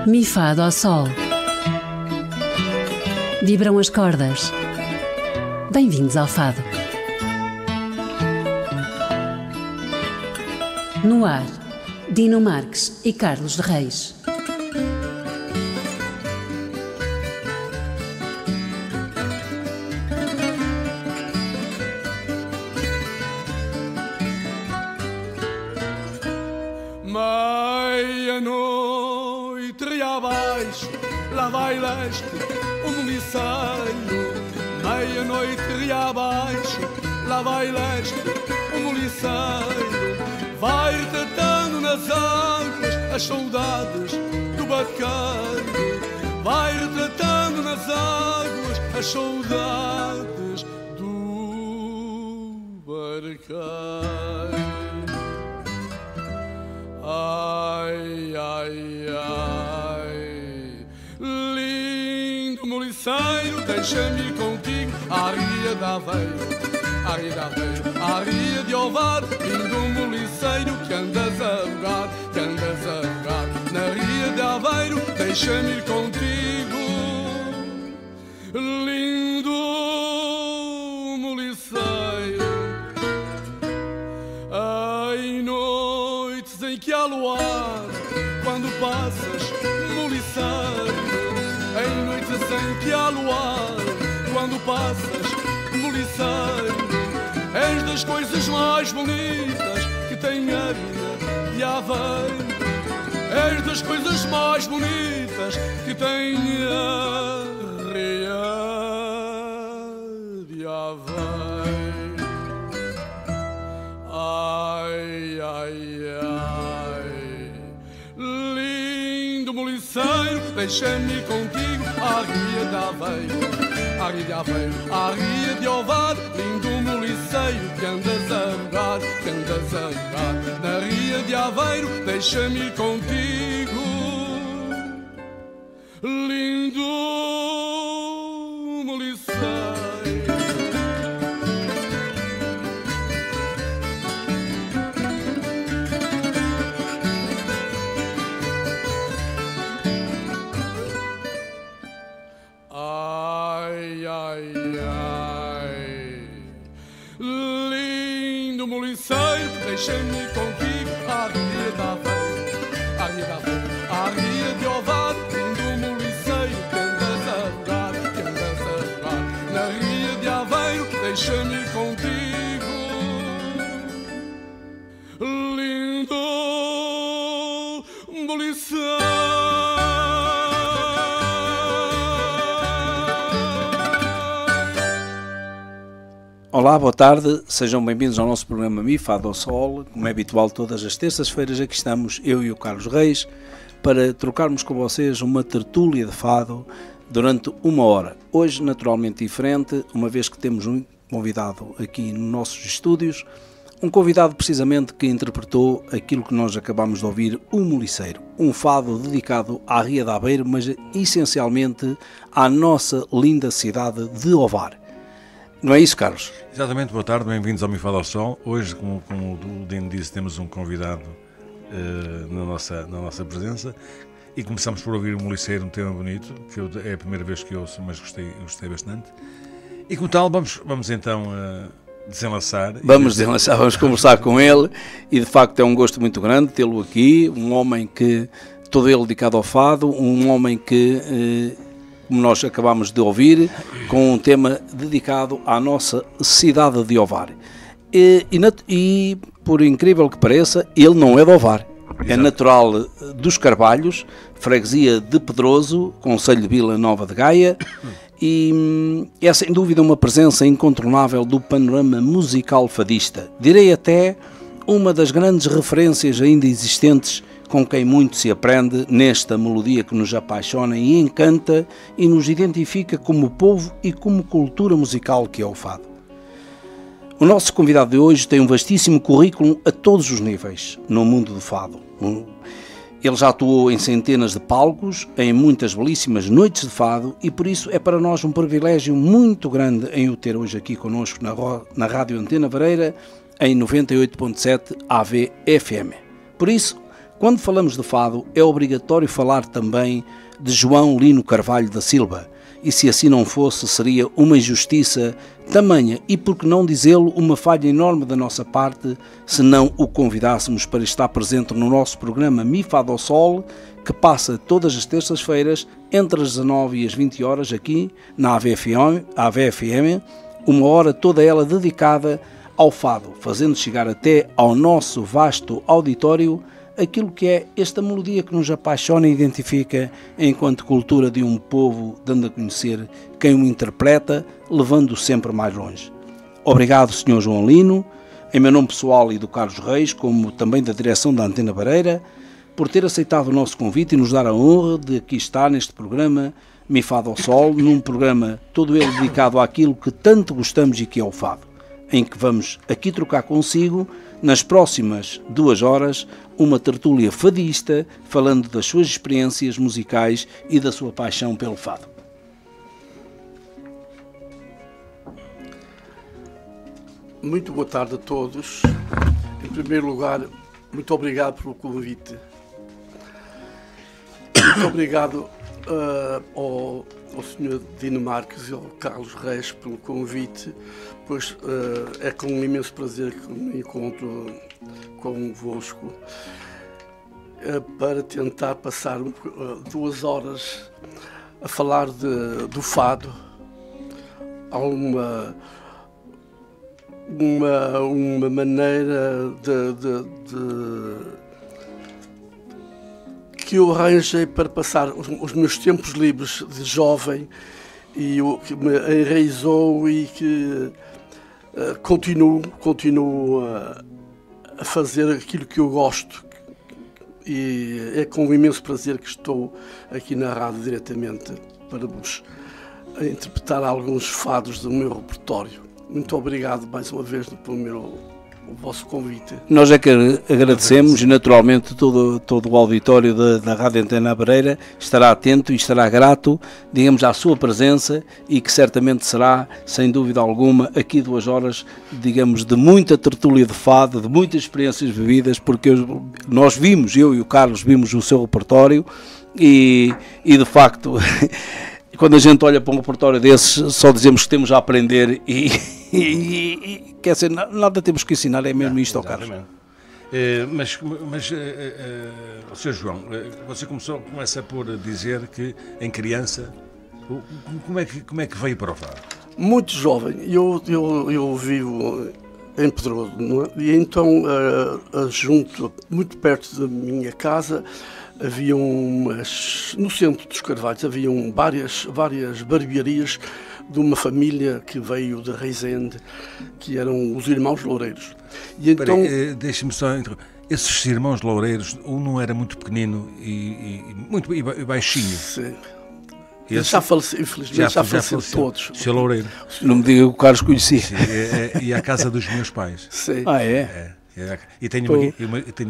Mi Fá Dó Sol. Vibram as cordas. Bem-vindos ao Fado. No ar, Dino Marques e Carlos de Reis. Meia-noite e abaixo, lá vai leste o moliceiro. Meia-noite e abaixo, lá vai leste o moliceiro. Vai retratando nas águas as saudades do barqueiro. Vai retratando nas águas as saudades do barqueiro. Ai, ai, ai, lindo moliceiro, deixa-me ir contigo à Ria de Aveiro, à Ria de Aveiro, à Ria de Ovar. Lindo moliceiro que andas a rogar, que andas a rogar na Ria de Aveiro, deixa-me ir contigo, lindo moliceiro. Ai, noites em que há luar, quando passas moliceiro. Em noites em que há luar, quando passas moliceiro. És das coisas mais bonitas que tem a Ria de Aveiro. És das coisas mais bonitas que tem a Ria de Aveiro. Ai, ai, ai, lindo moliceiro, deixa-me ir contigo à Ria de Aveiro, à Ria de Aveiro, à Ria de Ovar. Lindo moliceiro que andas a rogar, que andas a rogar na Ria de Aveiro, deixa-me ir contigo, lindo moliceiro. Ai, ai, ai, lindo moliceiro, deixa-me ir contigo à Ria de Aveiro, à Ria de Aveiro, à Ria de Ovar. Lindo moliceiro que andas a rogar, que andas a rogar na Ria de Aveiro, deixa-me ir contigo, lindo moliceiro. Olá, boa tarde, sejam bem-vindos ao nosso programa Mi Fá Dó Sol. Como é habitual, todas as terças-feiras aqui estamos, eu e o Carlos Reis, para trocarmos com vocês uma tertúlia de fado durante uma hora. Hoje, naturalmente diferente, uma vez que temos um convidado aqui nos nossos estúdios, um convidado precisamente que interpretou aquilo que nós acabamos de ouvir, o Moliceiro, um fado dedicado à Ria de Aveiro, mas essencialmente à nossa linda cidade de Ovar. Não é isso, Carlos? Exatamente, boa tarde, bem-vindos ao Mi Fá Dó Sol. Hoje, como o Dino disse, temos um convidado na nossa presença e começamos por ouvir o Moliceiro, um tema bonito, que é a primeira vez que ouço, mas gostei bastante. E como tal, vamos então desenlaçar. Vamos conversar com ele e de facto é um gosto muito grande tê-lo aqui, um homem que, todo ele dedicado ao fado, um homem que... como nós acabamos de ouvir, com um tema dedicado à nossa cidade de Ovar. E por incrível que pareça, ele não é de Ovar. Exato. É natural dos Carvalhos, freguesia de Pedroso, concelho de Vila Nova de Gaia, e é sem dúvida uma presença incontornável do panorama musical fadista. Direi até uma das grandes referências ainda existentes, com quem muito se aprende nesta melodia que nos apaixona e encanta e nos identifica como povo e como cultura musical que é o fado. O nosso convidado de hoje tem um vastíssimo currículo a todos os níveis no mundo do fado. Ele já atuou em centenas de palcos, em muitas belíssimas noites de fado e por isso é para nós um privilégio muito grande em o ter hoje aqui connosco na Rádio Antena Vareira em 98.7 AV FM. Por isso, Quando falamos de fado, é obrigatório falar também de João Lino Carvalho da Silva, e se assim não fosse, seria uma injustiça tamanha e, por que não dizê-lo, uma falha enorme da nossa parte, se não o convidássemos para estar presente no nosso programa Mi Fado ao Sol, que passa todas as terças-feiras, entre as 19 e as 20 horas, aqui na AVFM, uma hora toda ela dedicada ao fado, fazendo chegar até ao nosso vasto auditório aquilo que é esta melodia que nos apaixona e identifica enquanto cultura de um povo, dando a conhecer quem o interpreta, levando-o sempre mais longe. Obrigado, Sr. João Lino, em meu nome pessoal e do Carlos Reis, como também da direção da Antena Bareira, por ter aceitado o nosso convite e nos dar a honra de aqui estar neste programa Mi Fado ao Sol, num programa todo ele dedicado àquilo que tanto gostamos e que é o fado, em que vamos aqui trocar consigo, nas próximas 2 horas, uma tertúlia fadista, falando das suas experiências musicais e da sua paixão pelo fado. Muito boa tarde a todos. Em primeiro lugar, muito obrigado pelo convite. Muito obrigado ao Sr. Dino Marques e ao Carlos Reis pelo convite, pois é com um imenso prazer que me encontro convosco para tentar passar 2 horas a falar do fado, a uma maneira que eu arranjei para passar os meus tempos livres de jovem e que me enraizou e que continuo a fazer aquilo que eu gosto. E é com um imenso prazer que estou aqui na rádio diretamente para vos interpretar alguns fados do meu repertório. Muito obrigado mais uma vez pelo o vosso convite. Nós é que agradecemos e naturalmente todo o auditório da Rádio Antena Bareira estará atento e estará grato, digamos, à sua presença e que certamente será, sem dúvida alguma, aqui 2 horas, digamos, de muita tertúlia de fado, de muitas experiências vividas, porque nós vimos, eu e o Carlos vimos o seu repertório e de facto... Quando a gente olha para um repertório desses, só dizemos que temos a aprender e quer dizer, nada temos que ensinar, é mesmo isto ao Carlos. Mas Sr. João, você começa por dizer que em criança, como é que veio para o fado? Muito jovem, eu vivo em Pedroso, não é? E então, junto, muito perto da minha casa, havia no centro dos Carvalhos, haviam várias barbearias de uma família que veio de Rezende, que eram os irmãos Loureiros. E então, deixe-me só interromper. Esses irmãos Loureiros, um não era muito pequenino e baixinho. Sim. Já faleceu, infelizmente, já faleceram todos. Sr. Loureiro. Não me diga que o Carlos conhecia. Sim, e à casa dos meus pais. Sim. Ah, é? E tenho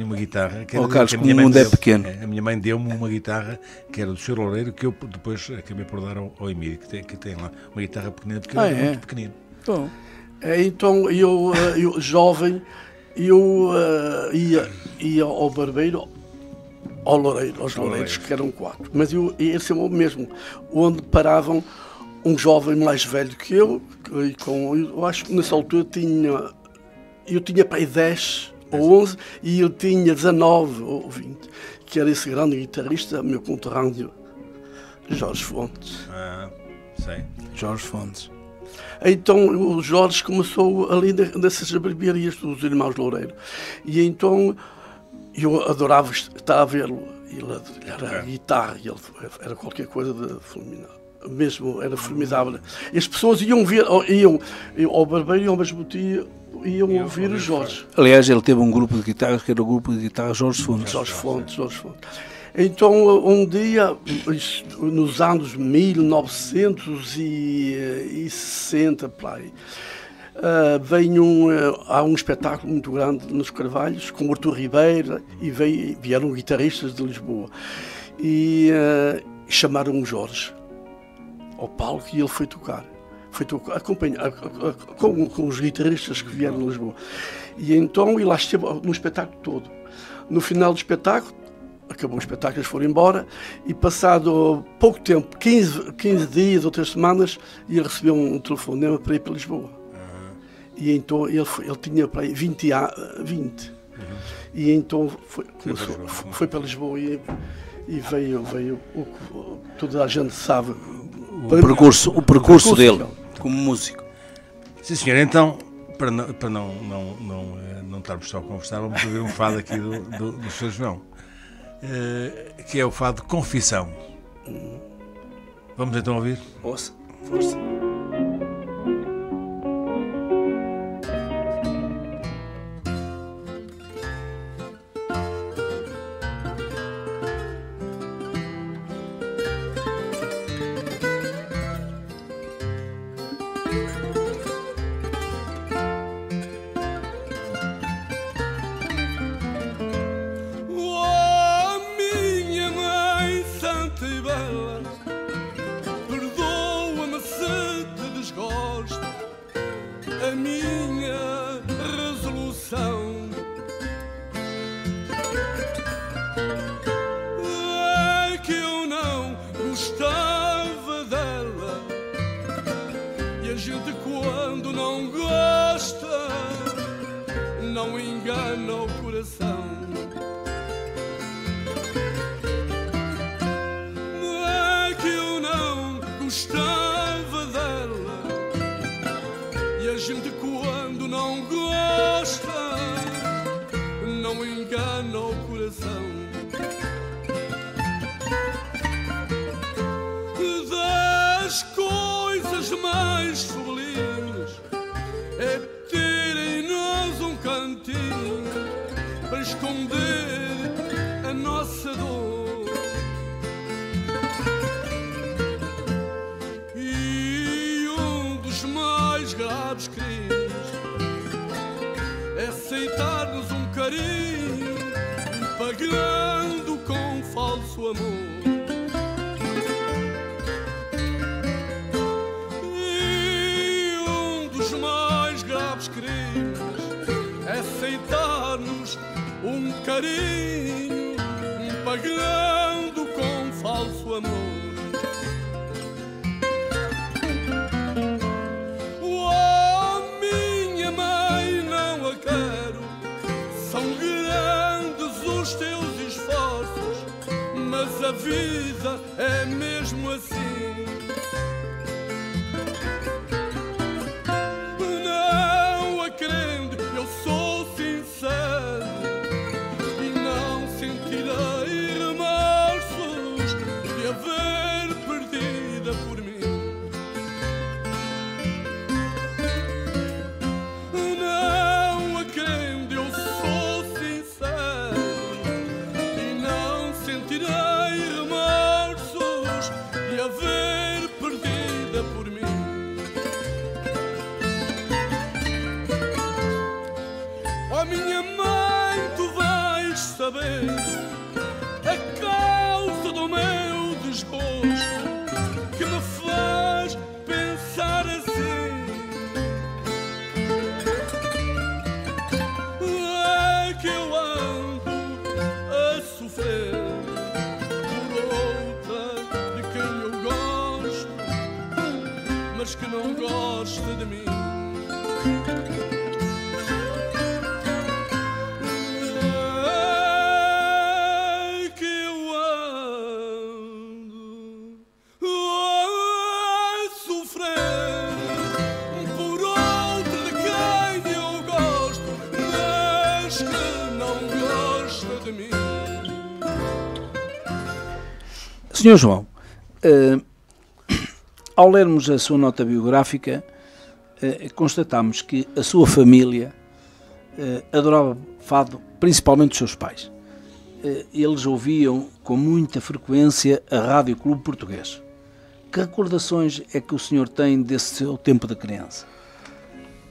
uma guitarra que era, Carlos, que a como o mundo é pequeno. A minha mãe deu-me uma guitarra que era do Sr. Loureiro, que eu depois acabei por dar ao Emílio, que tem lá uma guitarra pequenina, porque era muito pequenino. Bom. Então, eu jovem, ia ao barbeiro, aos Loureiros, que eram 4. Mas esse é o mesmo, onde paravam um jovem mais velho que eu acho que nessa altura eu tinha para aí 10 ou 11 e eu tinha 19 ou 20, que era esse grande guitarrista, meu conterrâneo, Jorge Fontes. Sei. Jorge Fontes. Então o Jorge começou ali nessas barbearias dos irmãos Loureiro. E então eu adorava estar a vê-lo. Ele era a guitarra, ele era qualquer coisa de fulminante. Mesmo era formidável. E as pessoas iam ao barbeiro e ao mesmo tempo iam ouvir o Jorge. Aliás, ele teve um grupo de guitarras que era o grupo de guitarra Jorge Fontes. Jorge Fontes. Então, um dia, nos anos 1960, há um espetáculo muito grande nos Carvalhos, com o Artur Ribeiro, e vieram guitarristas de Lisboa. E chamaram o Jorge ao palco e ele foi tocar. feito com os guitarristas que vieram de Lisboa. E então, e lá esteve no espetáculo todo. No final do espetáculo, acabou o espetáculo, eles foram embora, e passado pouco tempo, 15 dias ou 3 semanas, ele recebeu um telefonema para ir para Lisboa. E então ele tinha para aí 20. E então foi para Lisboa e veio toda a gente sabe o percurso dele como músico. Sim, senhor. Então, para não estarmos só a conversar, vamos ouvir um fado aqui do Sr. João, que é o fado Confissão. Vamos então ouvir? Ouça, força. Não engana o coração. É que eu não gostava dela, e a gente quando não gosta não engana o coração. Das coisas mais sublimes é terem-nos um cantinho para esconder a nossa dor. E um dos mais graves crimes é aceitar-nos um carinho pagando com falso amor. Aceitar-nos um carinho pagando com falso amor. Oh, minha mãe, não a quero, são grandes os teus esforços, mas a vida é mesmo assim. A causa do meu desgosto que me faz pensar assim é que eu ando a sofrer por outra de quem eu gosto, mas que não gosta de mim. Sr. João, ao lermos a sua nota biográfica, constatamos que a sua família adorava fado, principalmente os seus pais. Eles ouviam com muita frequência a Rádio Clube Português. Que recordações é que o senhor tem desse seu tempo de criança?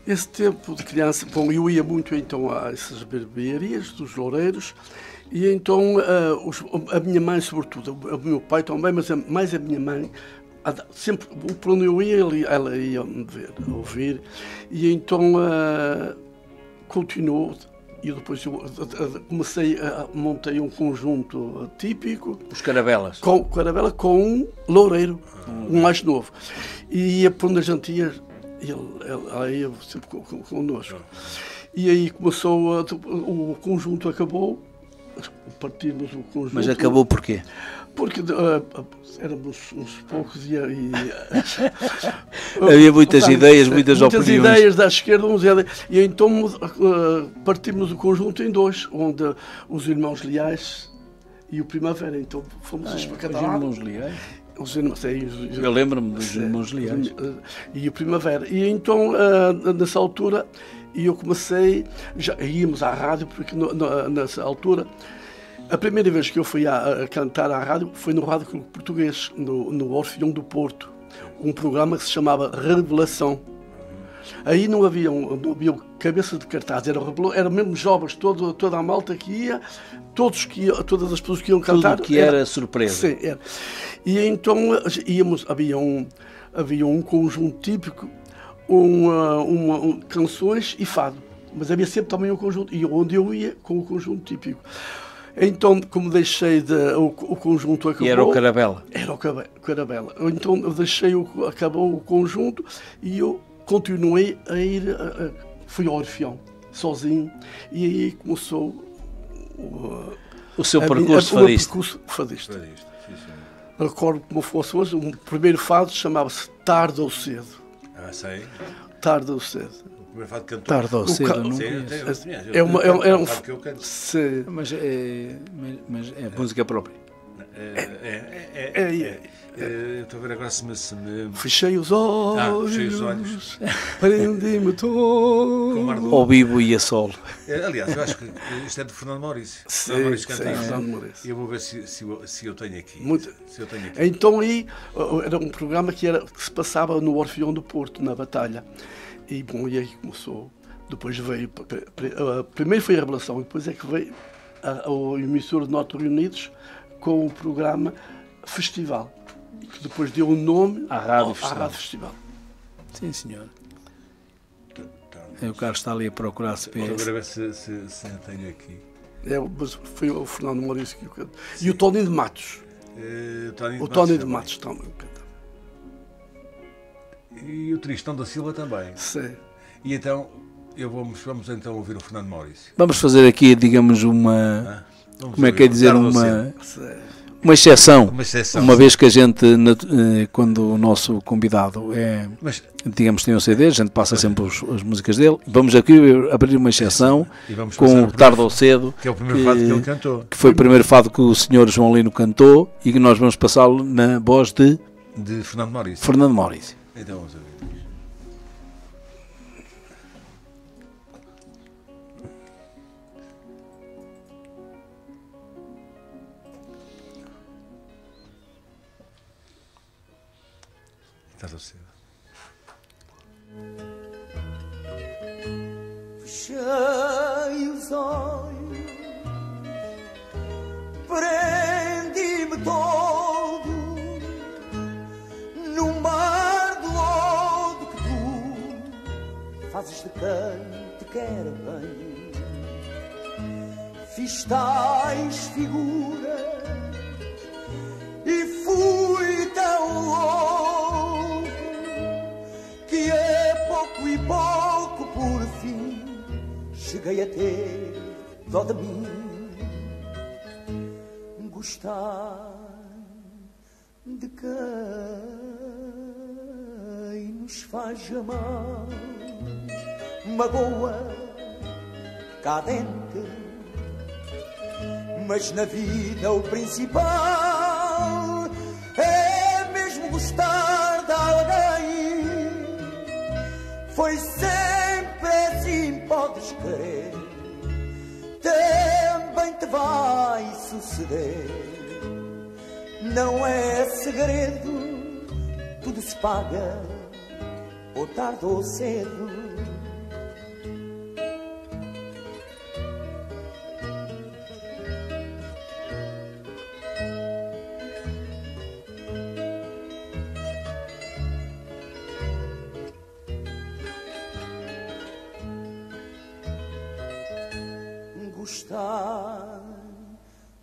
Esse tempo de criança, bom, eu ia muito então a essas barbearias dos loureiros, e então a minha mãe sobretudo, o meu pai também, mas mais a minha mãe, sempre, por onde eu ia, ela ia me ver, ouvir, e então continuou. E depois eu montei um conjunto típico. Os Carabelas. Com Carabela, com um loureiro, um mais novo. E ia por onde a gente ia, ela ia sempre connosco. E aí começou, o conjunto acabou, partimos o conjunto. Mas acabou porquê? Porque éramos uns poucos e havia muitas ideias, muitas opiniões. Muitas ideias da esquerda, e então partimos o conjunto em dois, onde os irmãos Leais e o Primavera. Então fomos para cada lado. Os irmãos Leais? Os irmãos, eu lembro-me dos irmãos Leais. E o Primavera. E então, nessa altura, eu comecei, já íamos à rádio, porque nessa altura, a primeira vez que eu fui a cantar à rádio foi no Rádio Clube Português, no Orfeão do Porto, um programa que se chamava Revelação. Aí não havia cabeça de cartaz, era mesmo jovens, toda a malta que ia, todas as pessoas que iam cantar. Tudo que era surpresa. Sim, era. E então havia um conjunto típico, canções e fado, mas havia sempre também um conjunto, e onde eu ia com o conjunto típico. Então, como deixei o conjunto acabou... E era o Carabela? Era o Carabela. Então, acabou o conjunto e eu continuei a ir... fui ao Orfeão, sozinho, e aí começou... o seu percurso fadista. Percurso fadista. Recordo como fosse hoje, o primeiro fado chamava-se Tarde ou Cedo. Ah, sei. Tarde ou Cedo. O primeiro fado cantou. Tarde ou cedo, não conheço. É um fado que eu canto. Mas é música própria. Estou a ver agora se me... Fechei os olhos. Fechei os olhos. Prendi-me todo. Ao vivo e a solo. Aliás, eu acho que isto é de Fernando Maurício. Sim, Fernando Maurício. Eu vou ver se eu tenho aqui. Então aí era um programa que se passava no Orfeão do Porto, na Batalha. E bom, e aí começou. Depois veio. Primeiro foi a Revelação, e depois é que veio o emissor de Norte Reunidos com o programa Festival, que depois deu o nome à Rádio Festival. Sim, senhor. O Carlos está ali a procurar se vou ver se tenho aqui. Foi o Fernando Maurício que eu canto. E o Tony de Matos. O Tony de Matos também canta. E o Tristão da Silva também. Sim. E então, vamos então ouvir o Fernando Maurício. Vamos fazer aqui, digamos, uma... como é que é dizer? Uma exceção. Uma vez que a gente, quando o nosso convidado digamos, tem um CD, a gente passa sempre as músicas dele. Vamos aqui abrir uma exceção com o Tarde ou Cedo, que é o primeiro fado que ele cantou. Que foi o primeiro fado que o senhor João Lino cantou e que nós vamos passá-lo na voz de Fernando Maurício. Fernando Maurício. Então vamos ouvir. Fechei os olhos, prendi-me todo no mar do lodo que tu fazes de quem te quer bem. Fiz tais figuras e fui tão louco que é pouco e pouco por fim cheguei a ter dó de mim. Gostar de quem nos faz amar magoa cá dentro, mas na vida o principal é mesmo gostar de alguém. Foi sempre assim, podes crer, também te vai suceder. Não é segredo, tudo se paga, ou tarde ou cedo.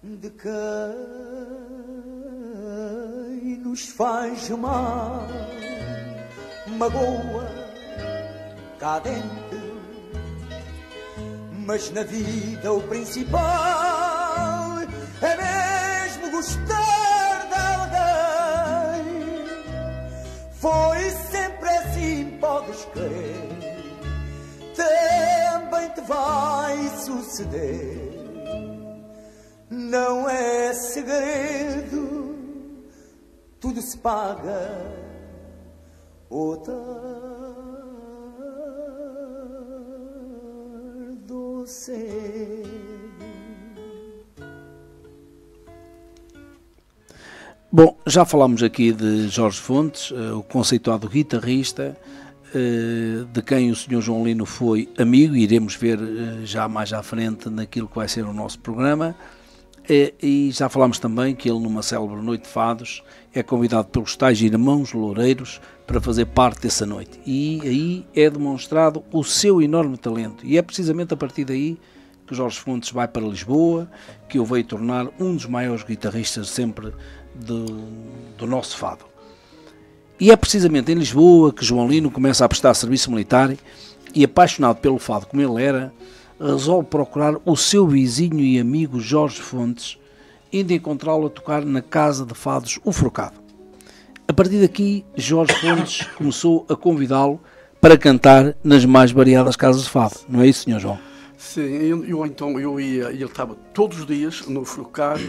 de quem nos faz mal, magoa cá dentro, mas na vida o principal é mesmo gostar de alguém. Foi sempre assim, podes crer, também te vai suceder. Não é segredo, tudo se paga ou tarde ou cedo. Bom, já falámos aqui de Jorge Fontes, o conceituado guitarrista, de quem o Sr. João Lino foi amigo, e iremos ver já mais à frente naquilo que vai ser o nosso programa. E já falámos também que ele, numa célebre noite de fados, é convidado pelos tais irmãos loureiros para fazer parte dessa noite. E aí é demonstrado o seu enorme talento. E é precisamente a partir daí que Jorge Fontes vai para Lisboa, que o veio tornar um dos maiores guitarristas sempre do nosso fado. E é precisamente em Lisboa que João Lino começa a prestar serviço militar e, apaixonado pelo fado como ele era, resolve procurar o seu vizinho e amigo Jorge Fontes, indo encontrá-lo a tocar na casa de fados O Forcado. A partir daqui, Jorge Fontes começou a convidá-lo para cantar nas mais variadas casas de fado. Não é isso, Sr. João? Sim, eu ia, ele estava todos os dias no Forcado.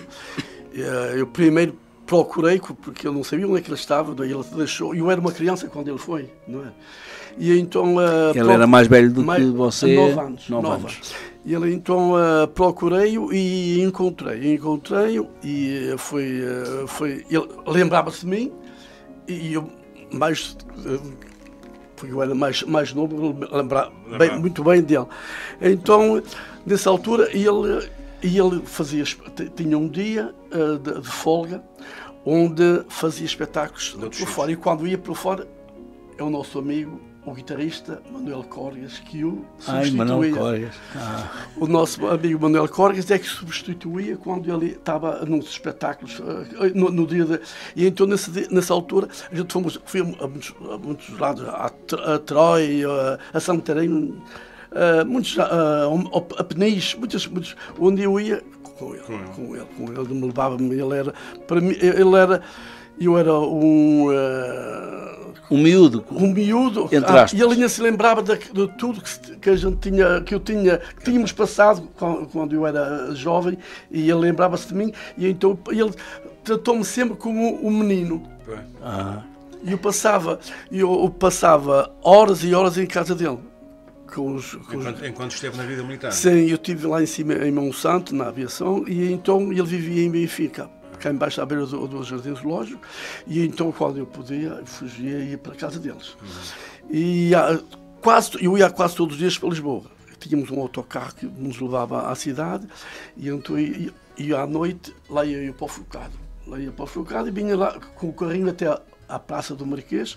Eu primeiro procurei, porque eu não sabia onde é que ele estava, daí ele deixou. Eu era uma criança quando ele foi, não é? E então, ele era mais velho do que você? 9 anos. 9 anos. E ele então procurei-o e encontrei-o e ele lembrava-se de mim e eu mais porque eu era mais novo, lembrava muito bem dele. Então, nessa altura, ele tinha um dia de folga onde fazia espetáculos por fora, e quando ia por fora é o nosso amigo, o guitarrista Manuel Córregas, que o substituía. Manuel Córregas. O nosso amigo Manuel Córregas é que substituía quando ele estava nos espetáculos, no dia de... E então, nessa altura, a gente foi a muitos lados, a Troia, a Santarém, a Peniche, muitos, onde eu ia com ele me levava-me, eu era um miúdo, e ele ainda se lembrava de tudo que a gente que tínhamos passado quando eu era jovem, e ele lembrava-se de mim, e então ele tratou-me sempre como um menino. E eu passava horas e horas em casa dele. Enquanto esteve na vida militar? Sim, eu estive lá em cima, em Monsanto, na aviação, e então ele vivia em Benfica, cá embaixo à beira do Jardim Zoológico, e então quando eu podia, fugia e ia para a casa deles. E eu ia quase todos os dias para Lisboa. Tínhamos um autocarro que nos levava à cidade, e então ia à noite, lá ia eu para o Forcado, e vinha lá com o carrinho até à Praça do Marquês,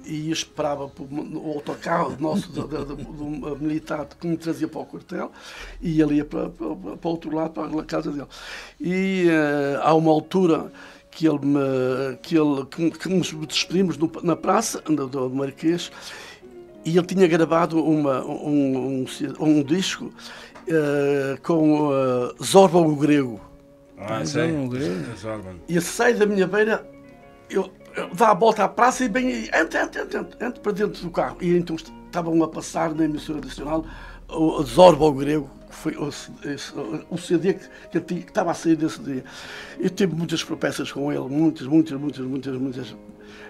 e esperava o autocarro nosso do militar que me trazia para o quartel, e ele ia para o outro lado, para a casa dele. E há uma altura que nos despedimos na praça do Marquês, e ele tinha gravado um disco com Zorba o Grego. E a sair da minha beira, eu dá a volta à praça e bem, entra para dentro do carro. E então estavam a passar na emissora nacional o Zorba o Grego, que foi o CD que estava a sair desse dia. Eu tive muitas propensas com ele, muitas.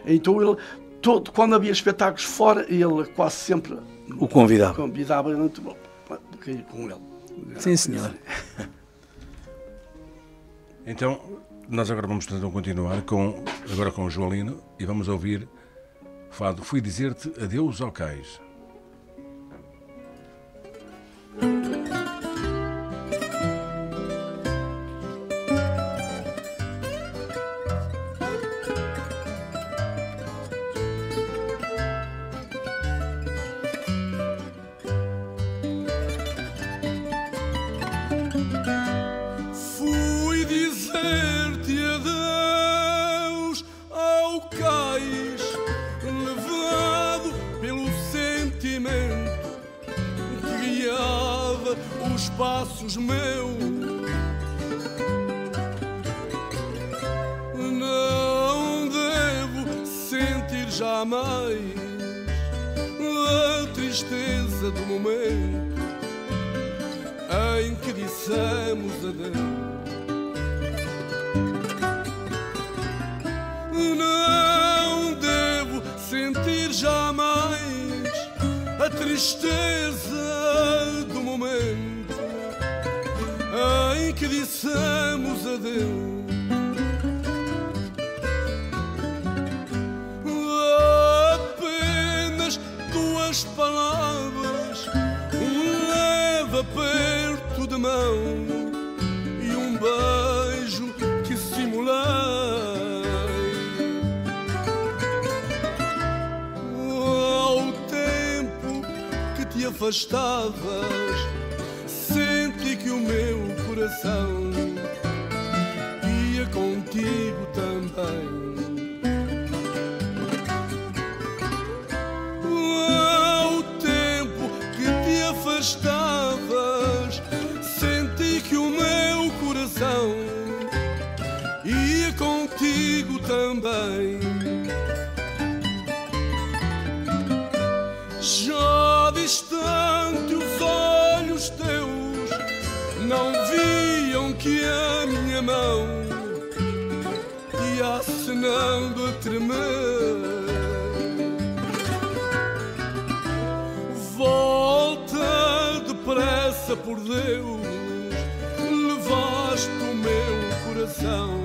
Então ele, quando havia espetáculos fora, ele quase sempre o convidava com ele. Sim, senhor. Então, nós agora vamos então continuar com o João Lino, e vamos ouvir o fado Fui Dizer-te Adeus ao Cais. dizer-te adeus ao cais, levado pelo sentimento que guiava os passos meus. Não devo sentir jamais a tristeza do momento em que dissemos adeus. Não devo sentir jamais a tristeza do momento em que dissemos adeus. Apenas duas palavras leva perto de mão e um beijo que simulei. Ao tempo que te afastavas, senti que o meu coração ia contigo também. Ao tempo que te afastavas, senti que o meu coração ia contigo também. Já distante os olhos teus não viam que a minha mão ia acenando a tremer. Volta depressa, por Deus, levaste o meu coração,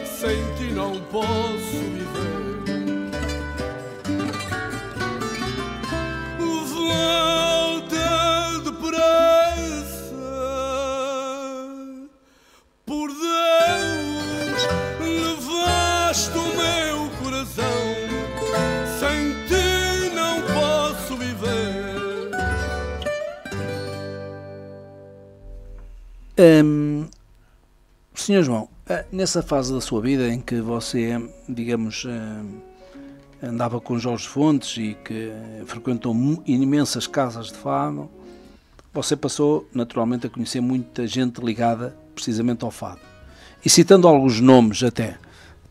sem ti não posso viver. Volta depressa, por Deus, levaste o meu coração, sem ti não posso viver. Senhor João, nessa fase da sua vida em que você, digamos, andava com Jorge Fontes e que frequentou imensas casas de fado, você passou naturalmente a conhecer muita gente ligada precisamente ao fado. E citando alguns nomes até: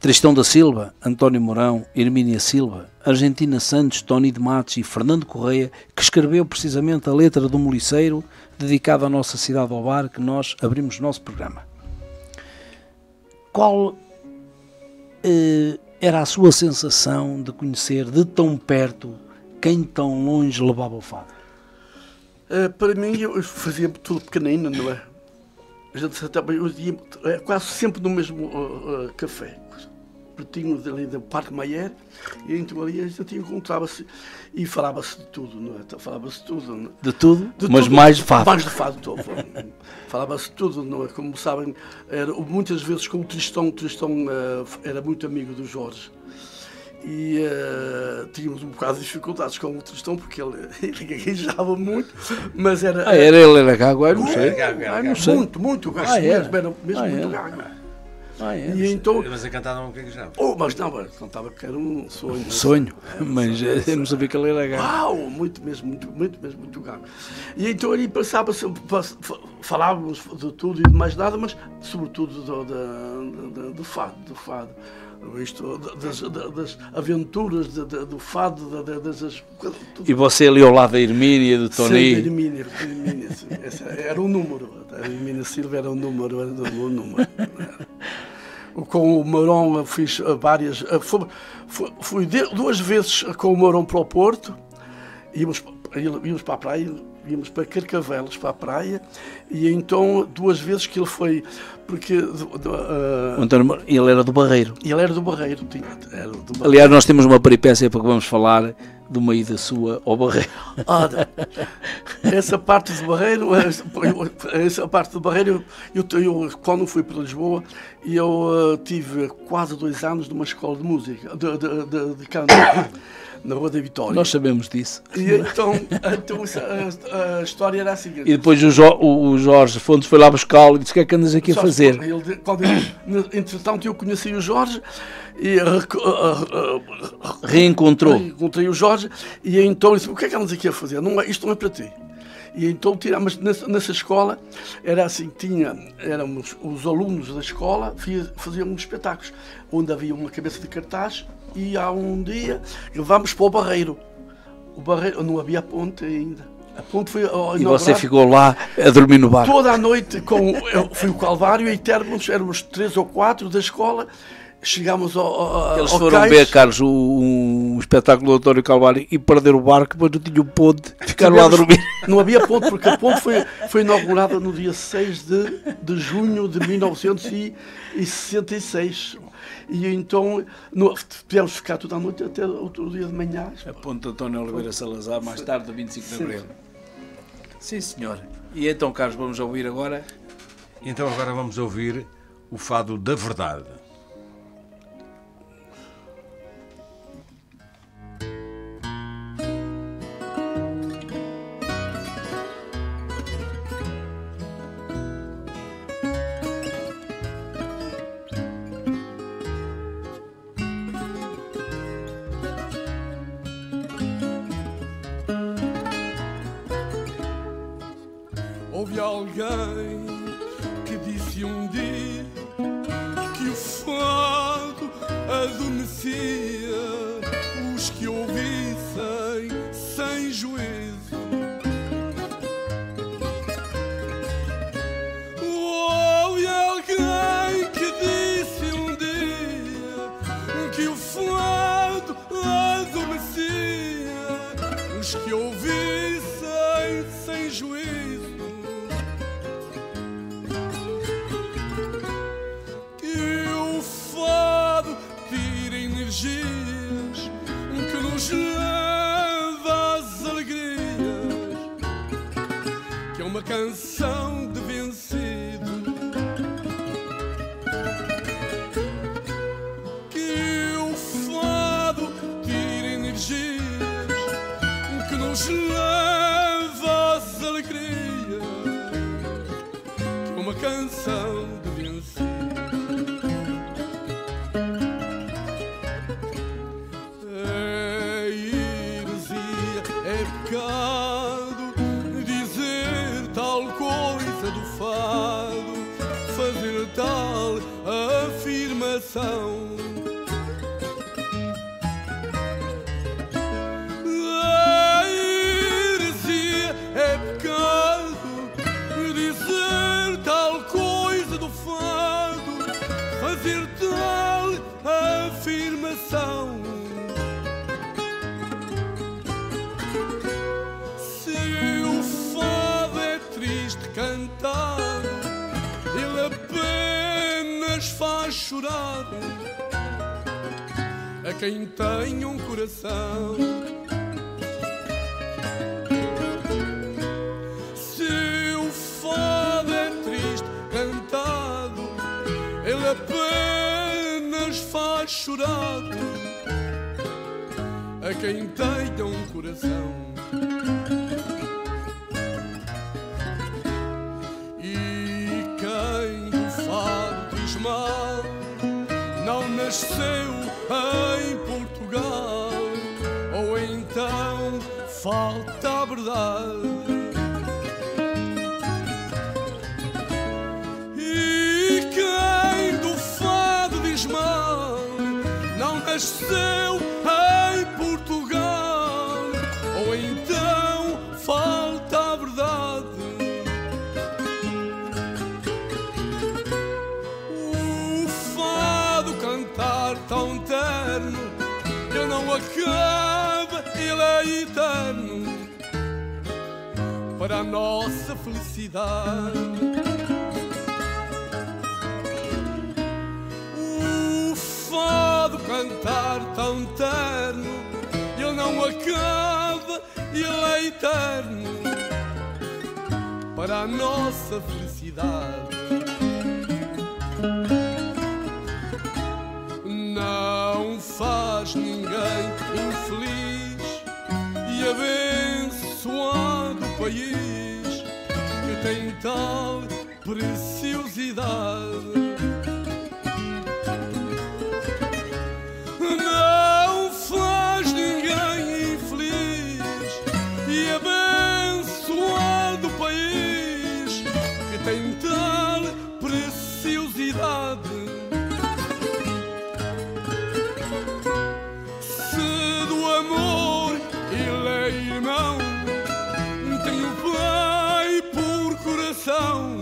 Tristão da Silva, António Mourão, Hermínia Silva, Argentina Santos, Tony de Matos e Fernando Correia, que escreveu precisamente a letra do Moliceiro dedicada à nossa cidade ao bar, que nós abrimos o nosso programa. Qual era a sua sensação de conhecer de tão perto quem tão longe levava o fado? Para mim, eu fazia tudo pequenino, não é? Eu ia quase sempre no mesmo café, pertinho ali do Parque Mayer, e então ali a gente encontrava-se e falava-se de tudo, não é? Falava-se tudo. Não é? De tudo? De mas tudo, mais de fado. Mais de fado, todo. Falava-se tudo, não é? Como sabem, muitas vezes com o Tristão era muito amigo do Jorge. E tínhamos um bocado de dificuldades com o Tristão, porque ele gaguejava muito, mas era... ele era gago? Não sei. Não sei. Muito gago, era muito gago. E então... Mas a cantar não gaguejava. Mas não, cantava que era um sonho. Sonho, mas eu não sabia que ele era gago. Muito gago. E então ali falávamos de tudo e de mais nada, mas sobretudo do fado. Isto, das aventuras do fado, E você ali ao lado da Hermínia, do Tony? Sim, Hermínia, era um número. A Hermínia Silva era um número. Com o Mourão fiz várias... Fui 2 vezes com o Mourão para o Porto, íamos para a praia, íamos para Carcavelos, para a praia, e então 2 vezes que ele foi, porque... Ele era do Barreiro. Ele era do Barreiro, Aliás, nós temos uma peripécia para que vamos falar de uma ida sua ao Barreiro? Essa parte do Barreiro, eu quando fui para Lisboa, eu tive quase 2 anos numa escola de música, de canto, na Rua da Vitória. Nós sabemos disso. E então a história era a seguinte. E depois o Jorge Fontes foi lá buscá-lo e disse: o que é que andas aqui a fazer? Entretanto, eu conheci o Jorge e reencontrei o Jorge, e então ele disse: o que é que andas aqui a fazer? Isto não é para ti. E então tiramos nessa escola, era assim, éramos os alunos da escola, faziam espetáculos, onde havia uma cabeça de cartaz, e há um dia vamos para o Barreiro. O Barreiro não havia ponte ainda. A ponte foi e você ficou lá a dormir no barco? Toda a noite, fui o Calvário e éramos 3 ou 4 da escola. Chegámos ao Eles foram ver, Carlos, um espetáculo do António Calvário e perderam o barco, depois não tinham ponte, ficaram lá a dormir. Não havia ponte, porque a ponte foi inaugurada no dia 6 de junho de 1966. E então tivemos de ficar toda a noite até outro dia de manhã. A ponte António Oliveira Salazar, mais tarde, do 25 de Abril. Sim, senhor. E então, Carlos, vamos ouvir agora? Então agora vamos ouvir o Fado da Verdade. Houve alguém que disse um dia que o fado adormecia os que ouvissem sem juízo. Houve alguém que disse um dia que o fado adormecia os que ouvissem sem juízo. Que nos leva às alegrias, que é uma canção de vencido, que o fado tira energias, que nos leva às alegrias, que é uma canção de vencido. Dizer tal coisa do fado, fazer tal afirmação. A heresia é pecado, dizer tal coisa do fado, fazer tal afirmação. Cantado, ele apenas faz chorar a quem tem um coração. Se o fado é triste cantado, ele apenas faz chorar a quem tem um coração. Não nasceu em Portugal, ou então falta a verdade. E quem do fado diz mal, não nasceu em Portugal, ou então falta a verdade. Tão terno, ele não acaba, ele é eterno para a nossa felicidade. O fado cantar tão terno, ele não acaba e ele é eterno para a nossa felicidade. Não faz ninguém infeliz e abençoado o país que tem tal preciosidade. Não faz ninguém infeliz e abençoado o país que tem tal preciosidade. Se do amor ele é irmão, tem o pai por coração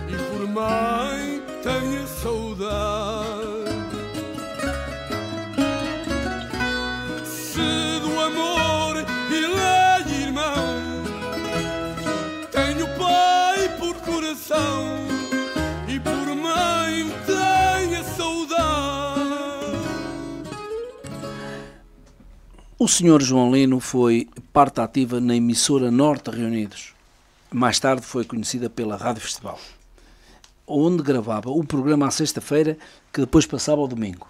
e por mãe tem a saudade. E por mãe tenha saudade. O Sr. João Lino foi parte ativa na emissora Norte Reunidos. Mais tarde foi conhecida pela Rádio Festival, onde gravava o programa à sexta-feira, que depois passava ao domingo.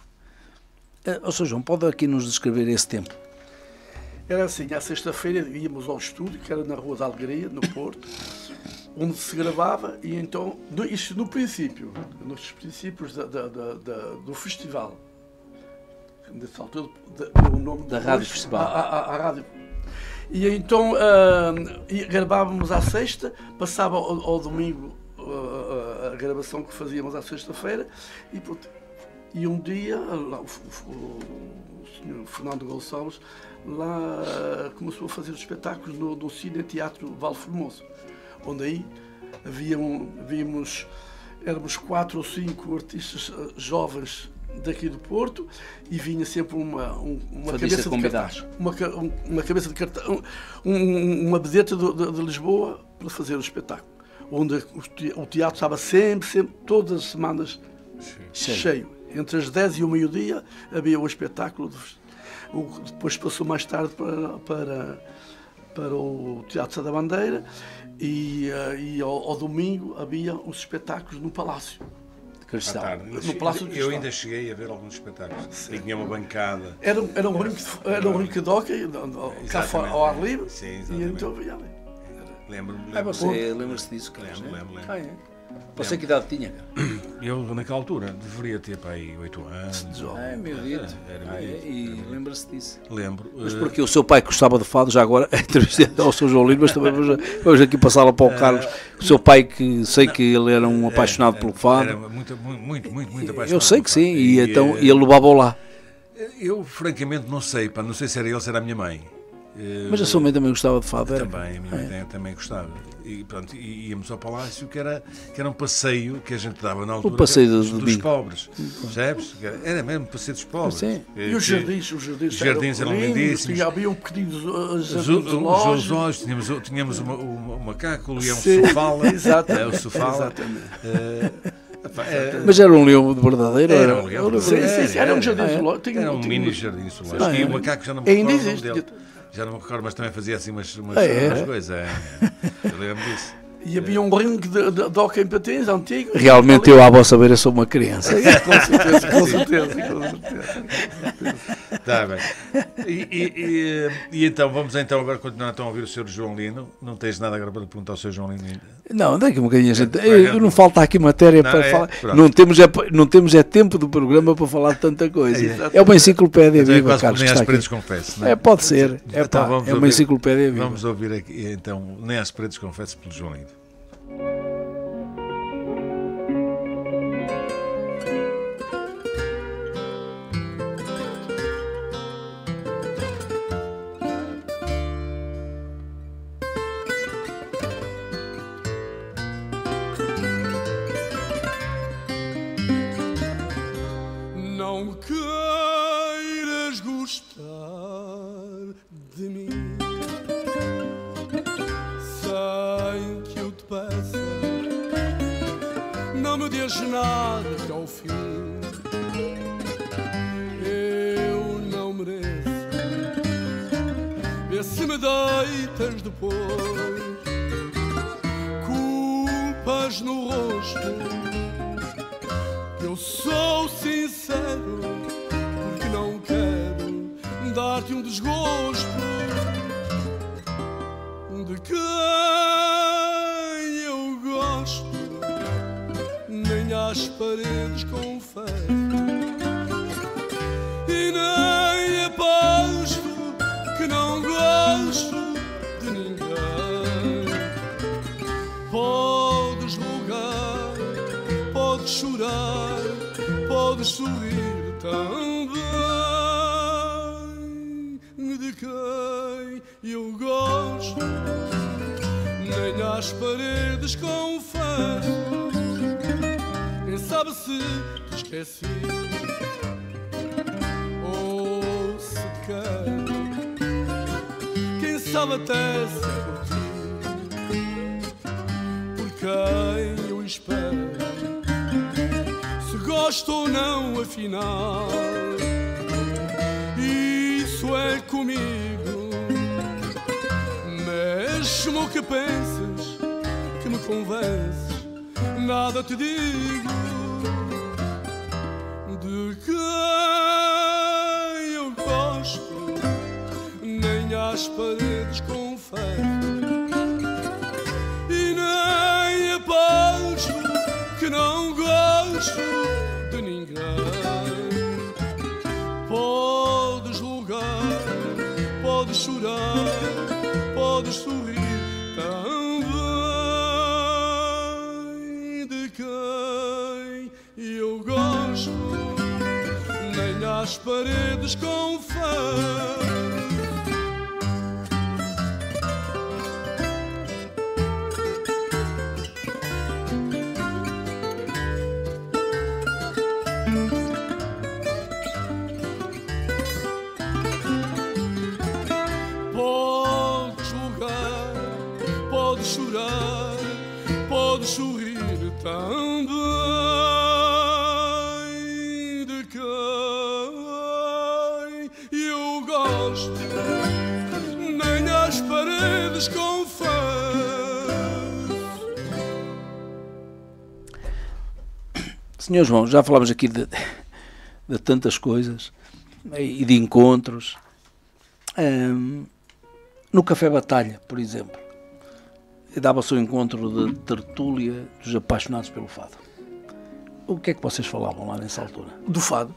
O Sr. João, pode aqui nos descrever esse tempo? Era assim, à sexta-feira íamos ao estúdio, que era na Rua da Alegria, no Porto, onde se gravava, e então, isto no princípio, nos princípios do festival, nessa altura deu o nome da Rádio Festival. A rádio. E então gravávamos à sexta, passava ao domingo a gravação que fazíamos à sexta-feira, e um dia lá, o Sr. Fernando Gonçalves lá começou a fazer os espetáculos no Cine Teatro Val Formoso, onde aí éramos 4 ou 5 artistas jovens daqui do Porto, e vinha sempre uma cabeça de cartaz, uma cabeça de cartaz, uma vedeta de Lisboa para fazer o espetáculo, onde o teatro estava sempre todas as semanas cheio. Entre as 10 e o meio-dia havia o espetáculo. Depois passou mais tarde para o Teatro da Bandeira, e ao domingo havia os espetáculos no Palácio. No Palácio do Cristal. Eu ainda cheguei a ver alguns espetáculos. E tinha uma bancada. Era um rinque de hóquei, cá fora, ao ar livre. Sim, e então havia ali. Lembro-me. Você lembra-se disso? Lembro. Você que idade tinha? Eu, naquela altura, deveria ter para aí 8 anos. Meu Deus. E lembra-se disso? Lembro. Mas porque o seu pai gostava de fado, já agora entrevistei ao Sr. João Lino, mas também vamos aqui passá-la para o Carlos. O seu pai, que sei que ele era um apaixonado pelo fado. Era muito apaixonado. Eu sei que sim, e então ele levava-o lá. Eu, francamente, não sei se era ele ou se era a minha mãe. Mas a sua mãe também gostava de fado, era? Também, a minha mãe também gostava. E pronto, íamos ao Palácio, que era um passeio que a gente dava na altura. O passeio dos pobres, percebes? Era mesmo o passeio dos pobres. Sim. E os jardins eram lindíssimos. Havia um pequenino os zoológicos, tínhamos o macaco, o leão sofala. Exatamente. O sofala. Mas era um leão de verdadeiro? Era um leão. Era um jardim zoológico. Era um mini jardim zoológico. E o macaco já não me recordo o nome dele. Já não me recordo, mas também fazia assim umas coisas. Eu lembro disso. E havia um ringue de hóquei em patins antigo. Realmente eu, à vossa beira, sou uma criança. Com certeza. Está bem. E então, vamos agora continuar a ouvir o Sr. João Lino. Não tens nada agora para perguntar ao Sr. João Lino ainda? Não, daqui um bocadinho a gente. Não falta aqui matéria para falar. Não temos tempo do programa para falar de tanta coisa. É uma enciclopédia viva, Carlos. Nem às paredes confesso. Pode ser. É uma enciclopédia viva. Vamos ouvir aqui, então, Nem às paredes confesso, pelo João Lino. Não queiras gostar de mim sem que eu te peça. Não me digas nada até ao fim. Eu não mereço Vê se me deitas depois culpas no rosto. Eu sou sincero porque não quero dar-te um desgosto de quem eu gosto. Nem às paredes confesso e nem aposto que não gosto de ninguém. Podes rogar, podes chorar, podes sorrir também. De quem eu gosto, nem às paredes confesso. Quem sabe se te esqueci ou se te quero. Quem sabe até se é por ti, por quem eu espero. Se gosto ou não, afinal, isso é comigo. Mesmo que penses que me convences, nada te digo. De quem eu gosto, nem às paredes confesso e nem aposto que não gosto de ninguém. Podes julgar, podes chorar, podes sorrir também. De quem eu gosto, nem às paredes confesso. Podes julgar, podes chorar, podes sorrir também. De quem eu gosto, nem às paredes confesso. Senhor João, já falámos aqui de tantas coisas e de encontros. No Café Batalha, por exemplo, dava-se o encontro de tertúlia dos apaixonados pelo fado. O que é que vocês falavam lá nessa altura? Do fado.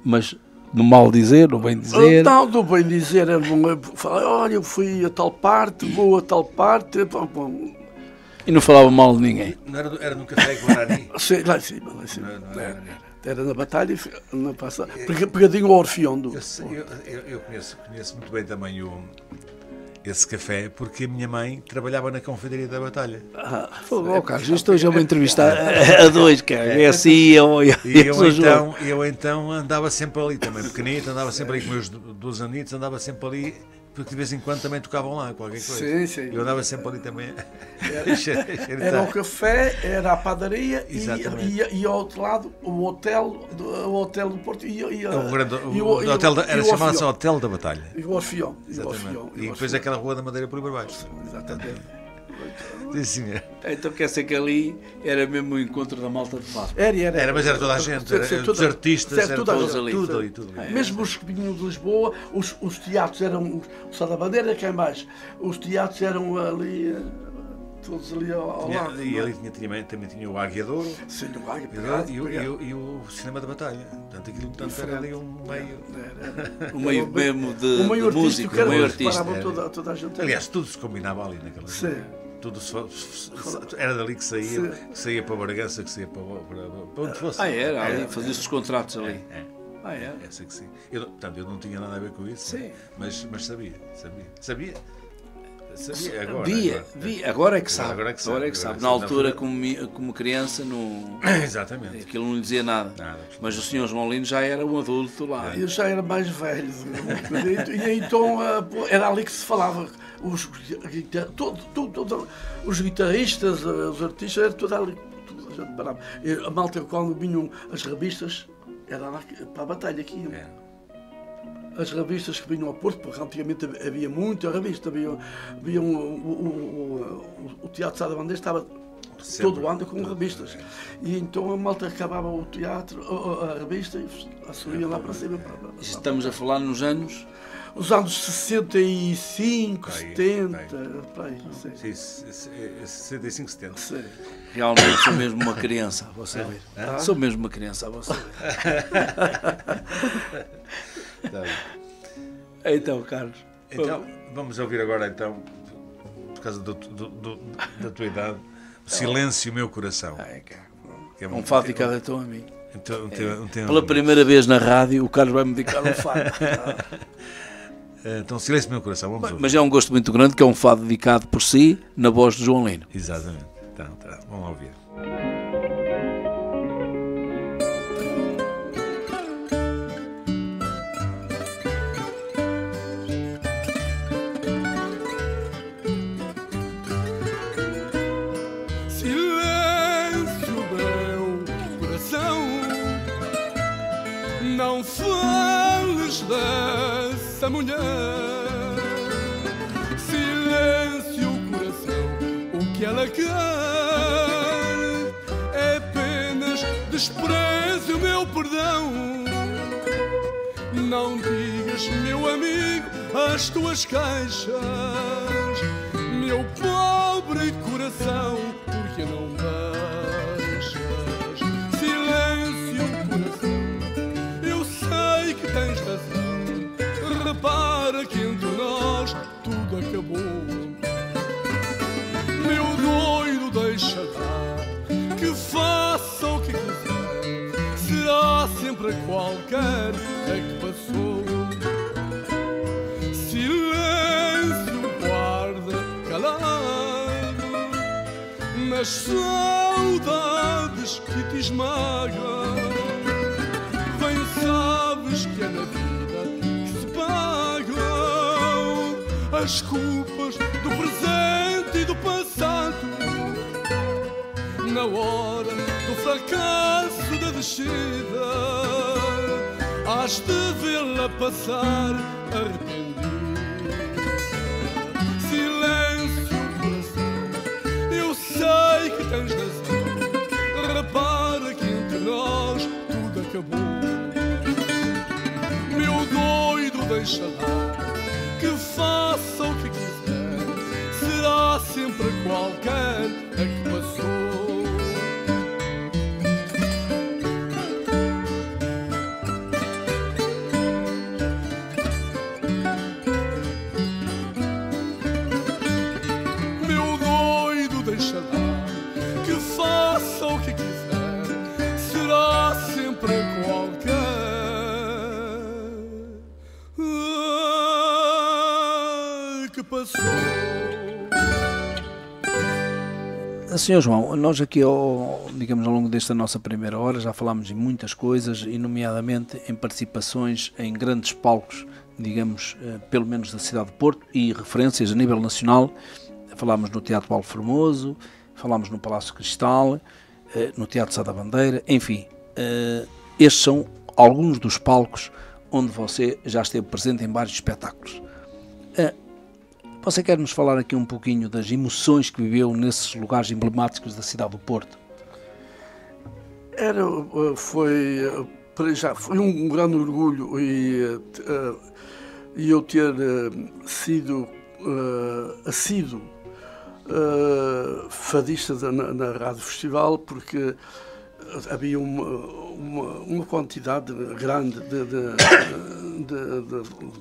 Mas no mal dizer, no bem dizer? Não, do bem dizer, falar, olha, eu fui a tal parte, vou a tal parte. E não falava mal de ninguém? Não era no Café Guarani? Sim, lá em cima, lá em cima. Era na batalha, na passada. Pegadinho ao Orfeão. Eu conheço muito bem também esse café, porque a minha mãe trabalhava na confeitaria da Batalha. Carlos, isto hoje é uma entrevista a dois, cara. É assim, e eu então andava sempre ali também, pequenito, andava sempre ali com meus 12 anitos, andava sempre ali, porque de vez em quando também tocavam lá qualquer coisa. Sim, sim. Eu andava sempre ali também. Era o café, era a padaria e ao outro lado o hotel do Porto. Chamava-se Hotel da Batalha. E o Orfeão. E depois aquela Rua da Madeira por aí para baixo. Exatamente. Sim, senhor. Então quer dizer que ali era mesmo o encontro da malta de fado? Era, mas era toda a gente, os artistas, era todos ali. Tudo ali. Mesmo os que vinham de Lisboa, os teatros eram o Sá da Bandeira, cá em baixo. Os teatros eram ali, todos ali ao lado. E ali também tinha o Águia de Ouro. Sim, o Águia e o Cinema da Batalha. Portanto, aquilo era ali um meio... Um meio mesmo de música, um meio artista. Toda a gente. Aliás, tudo se combinava ali naquela Sim. Tudo era dali que saía para Bragança, que saía para onde fosse. Era ali, fazia-se os contratos ali. Era. Essa que sim. Portanto, eu não tinha nada a ver com isso, mas sabia. Agora é que sabe. Na altura, como criança, exatamente. Aquilo não lhe dizia nada. Mas o Sr. João Lino já era um adulto lá. Eu já era mais velho. E então era ali que se falava. Os guitarristas, os artistas, era tudo ali. A malta, quando vinham as revistas, era lá para a Batalha aqui. as revistas que vinham ao Porto, porque antigamente havia muita revista, havia o Teatro Sá da Bandeira estava todo ano com revistas. E então a malta acabava o teatro, a revista, e subia lá para cima. Estamos a falar nos anos... Os anos 65, 70, para aí, sim, 65, 70. Sim. Realmente sou mesmo uma criança, a você ver. Sou mesmo uma criança, a você ver. Então, Carlos. Então, vamos ouvir agora, então, por causa da tua idade, Silêncio, Meu Coração. Que é um fado dedicado então a mim. Então, pela primeira vez na rádio, o Carlos vai-me dedicar um fado. Então, Silêncio, Meu Coração, vamos ouvir. Mas é um gosto muito grande, que é um fado dedicado por si, na voz de João Lino. Exatamente. Então, vamos ouvir. Silêncio, meu coração, não fales dessa mulher. Silêncio, coração, o que ela quer é apenas desprezo, meu perdão. Não digas, meu amigo, as tuas queixas, meu pobre coração, porque não deixas. Silêncio, coração, eu sei que tens razão. Repara que entre nós tudo acabou. Meu doido, deixa lá, que faça o que quiser. Será sempre qualquer que passou. Silêncio, guarda calado nas saudades que te esmagam. Bem sabes que é na vida que se pagam as culpas do presente e do passado. Na hora do fracasso da descida, has de vê-la passar arrependida. Silêncio, coração, eu sei que tens razão. Repara que entre nós tudo acabou. Meu doido, deixa lá, que faça o que quiser. Será sempre qualquer a que passou. Senhor João, nós aqui, digamos, ao longo desta nossa primeira hora já falámos em muitas coisas, e nomeadamente em participações em grandes palcos, digamos, pelo menos da cidade de Porto, e referências a nível nacional. Falámos no Teatro Paulo Formoso, falámos no Palácio Cristal, no Teatro Sá da Bandeira, enfim, estes são alguns dos palcos onde você já esteve presente em vários espetáculos. Você quer nos falar aqui um pouquinho das emoções que viveu nesses lugares emblemáticos da cidade do Porto? Foi um grande orgulho e eu ter sido assíduo fadista na Rádio Festival, porque havia uma quantidade grande de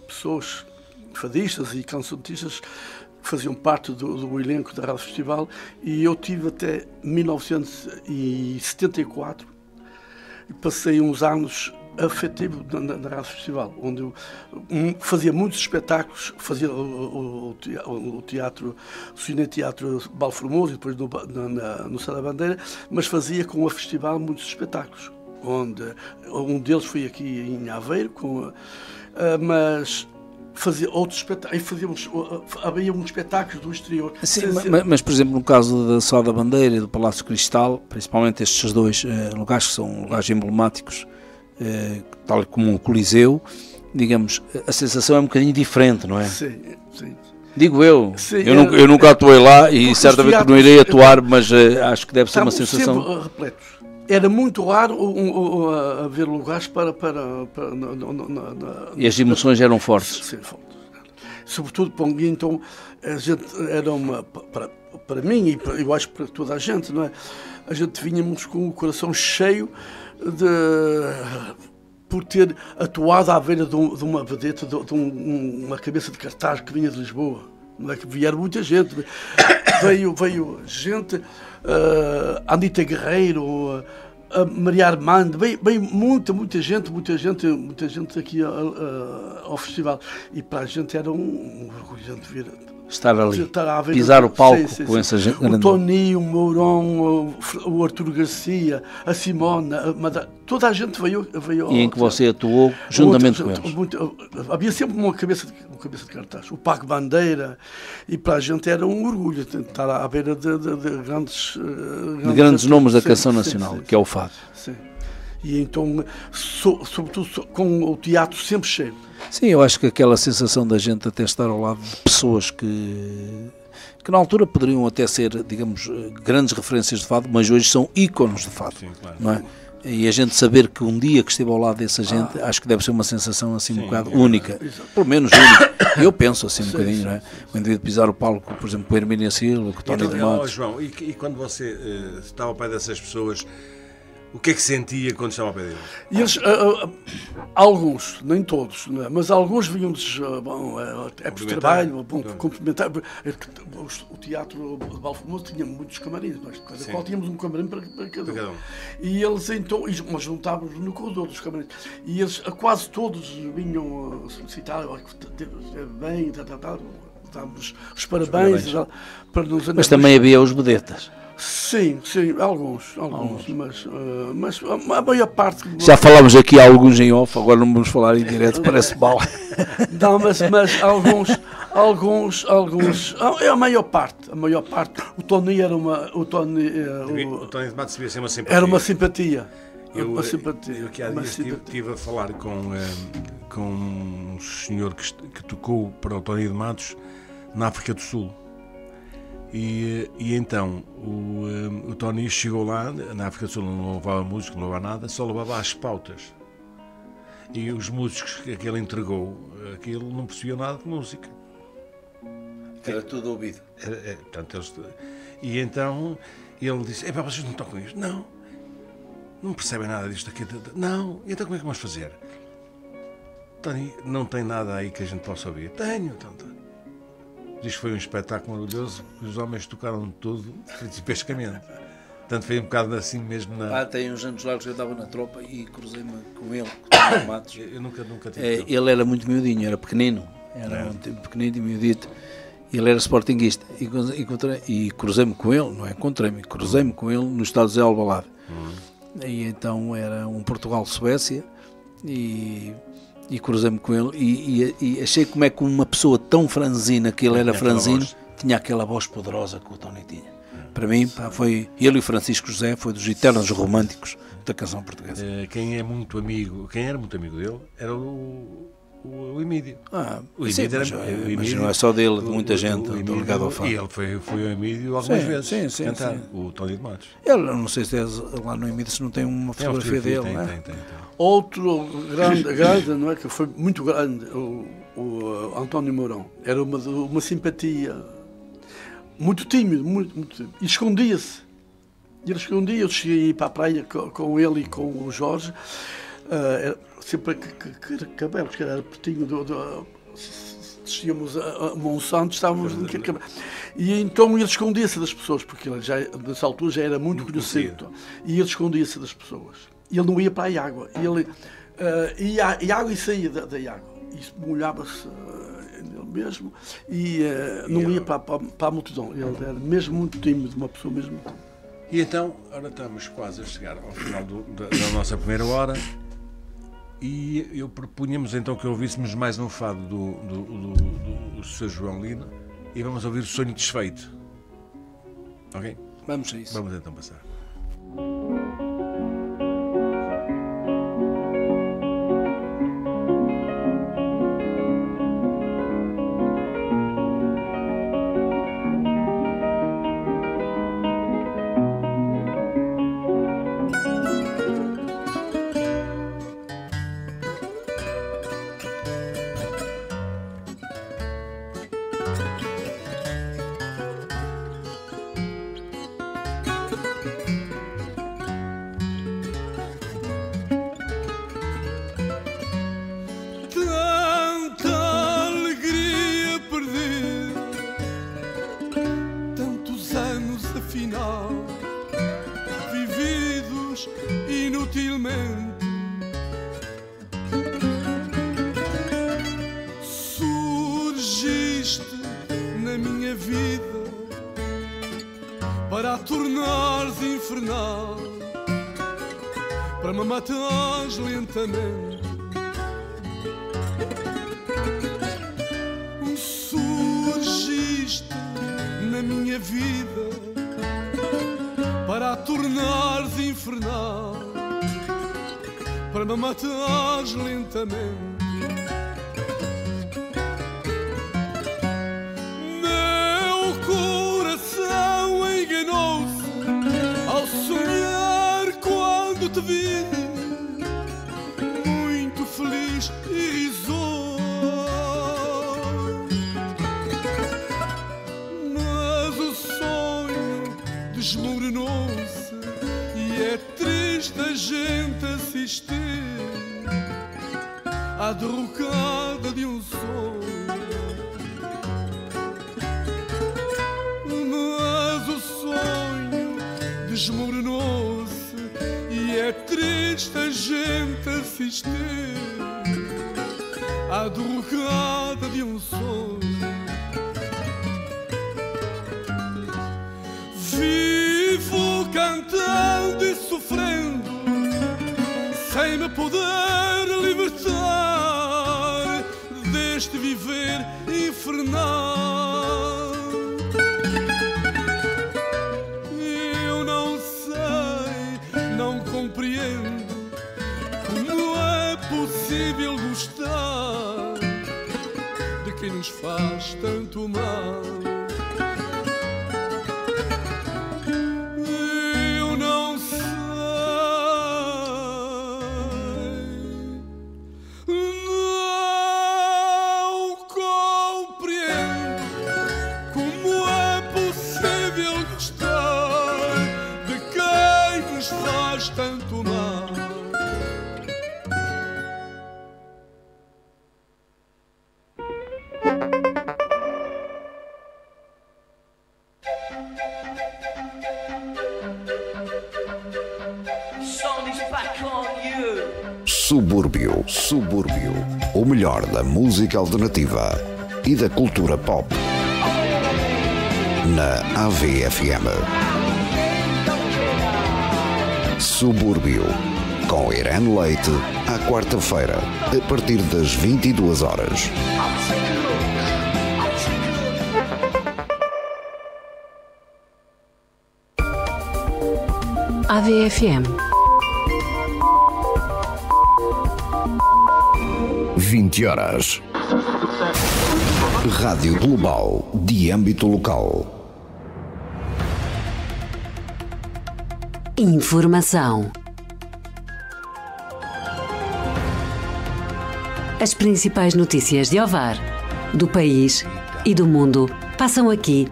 pessoas, fadistas e cancionistas, que faziam parte do elenco da Rádio Festival, e eu tive até 1974 e passei uns anos afetivo na Rádio Festival, onde eu fazia muitos espetáculos, fazia o teatro, o Cine-Teatro Paulo Formoso e depois no Sá da Bandeira, mas fazia com o festival muitos espetáculos, onde um deles foi aqui em Aveiro, mas fazia outros espetáculos, havia uns espetáculos do exterior. Sim, mas, por exemplo, no caso da Sá da Bandeira e do Palácio Cristal, principalmente estes dois lugares que são lugares emblemáticos tal como um coliseu, digamos, a sensação é um bocadinho diferente, não é? Sim, sim. Digo eu, Sim, eu nunca atuei lá e porque certamente os teatros, não irei atuar, mas acho que deve ser uma estavam sensação... sempre repletos. Era muito raro haver lugares para E as emoções eram fortes. Sim, fortes. Sobretudo para mim, então, a gente era uma... Para mim e eu acho para toda a gente, não é? A gente vínhamos com o coração cheio por ter atuado à beira de uma vedeta, de uma cabeça de cartaz que vinha de Lisboa. Não é que vieram muita gente. Veio gente, Anita Guerreiro, a Maria Armando, veio muita gente aqui ao festival. E para a gente era um orgulho de vir. Estar ali, pisar o palco com essa gente. O Tony, o Mourão, o Arturo Garcia, a Simone, toda a gente veio. E em que você atuou juntamente com eles. Havia sempre uma cabeça de cartaz. O Paco Bandeira, e para a gente era um orgulho estar à beira de grandes nomes da canção nacional, que é o fado. Sim. E então, sobretudo com o teatro sempre cheio. Sim, eu acho que aquela sensação da gente até estar ao lado de pessoas que na altura poderiam até ser, digamos, grandes referências de fado, mas hoje são ícones de fado. Sim, claro. Não é? E a gente saber que um dia que esteve ao lado dessa gente, acho que deve ser uma sensação assim um bocado única. Pelo menos única. Eu penso assim um bocadinho, não é? O indivíduo pisar o palco, por exemplo, com o Hermínia Silva, com o Tony de Matos. João, e quando você estava ao pé dessas pessoas, o que é que sentia quando estava ao pé deles? E eles, alguns, nem todos, não é? Mas alguns vinham-nos, por trabalho, cumprimentar. O teatro de Balfamoso tinha muitos camarins, nós cada qual tínhamos um camarim para cada um. E eles então, nós juntávamos no corredor dos camarins, e eles quase todos vinham solicitar, bem, dávamos os parabéns. Para nos... Mas também havia os vedetas. Sim, alguns. Mas a maior parte... Já falámos aqui alguns em off, agora não vamos falar em direto, parece mal. Não, mas alguns, a maior parte. O Tony era uma... O Tony de Matos devia ser uma simpatia. Era uma simpatia. Eu aqui há dias estive a falar com um senhor que tocou para o Tony de Matos na África do Sul. E então o Tony chegou lá, na África do Sul não levava música, não levava nada, só levava as pautas. E os músicos que ele entregou, aquilo não percebiam nada de música. Era tudo ouvido. E então ele disse, vocês não tocam isto? Não percebem nada disto aqui. Não, e então como é que vamos fazer? Tony, não tem nada aí que a gente possa ouvir? Tenho, Diz que foi um espetáculo maravilhoso, os homens tocaram tudo principescamente. Portanto, foi um bocado assim mesmo na... Tem uns anos largos eu estava na tropa e cruzei-me com ele, com o Tony Matos. Eu nunca tive ele era muito miudinho, era pequenino, pequenino e miudito. Ele era sportinguista e cruzei-me com ele, não é? Cruzei-me com ele no estado de Zé Alvalade. E então era um Portugal-Suécia e cruzei-me com ele e achei como é que uma pessoa tão franzina, que ele era franzino, tinha aquela voz poderosa que o Tony tinha. Para mim, foi ele e o Francisco José, foi dos eternos românticos da canção portuguesa. Quem era muito amigo dele era o Emílio. O Emílio mas não é só dele, de muita gente ligado ao fado. E ele foi o Emílio algumas vezes cantar, o Tony de Matos. Ele, não sei se lá no Emílio se não tem uma fotografia dele. Tem. Outro grande, não é, que foi muito grande, o António Mourão. Era uma simpatia, muito tímido, muito tímido. E escondia-se. Eu cheguei para a praia com ele e com o Jorge, sempre cabelos, que era pertinho descíamos a Monsanto, estávamos no cabelo. E então ele escondia-se das pessoas, porque ele nessa altura já era muito conhecido. E ele escondia-se das pessoas. E ele não ia para a água. Ele ia água e saía da água. E molhava-se ele mesmo e não ia para a multidão. Ele era mesmo muito tímido, uma pessoa mesmo muito tímida. E então, agora estamos quase a chegar ao final da nossa primeira hora e eu propunhamos então que ouvíssemos mais um fado do Sr. João Lino e vamos ouvir o Sonho Desfeito. Ok? Vamos a isso. Vamos então passar. mas inutilmente. Surgiste na minha vida para a tornares infernal, para me matares lentamente. Surgiste na minha vida para a tornares infernal, para me matares lentamente. Meu coração enganou-se ao sonhar quando te vi, muito feliz e risonho. Mas o sonho desmoronou-se e é triste a gente assistir à derrocada de um sonho. Mas o sonho desmoronou-se e é triste a gente assistir à derrocada de um sonho. Vivo cantando e sofrendo, sem me poder libertar deste viver infernal. Eu não sei, não compreendo como é possível gostar de quem nos faz tanto mal. Tanto mal. Subúrbio, o melhor da música alternativa e da cultura pop na AVFM. Subúrbio, com Irene Leite, à quarta-feira, a partir das 22 horas. AVFM 20 horas. Rádio Global, de âmbito local. Informação. As principais notícias de Ovar, do país e do mundo passam aqui,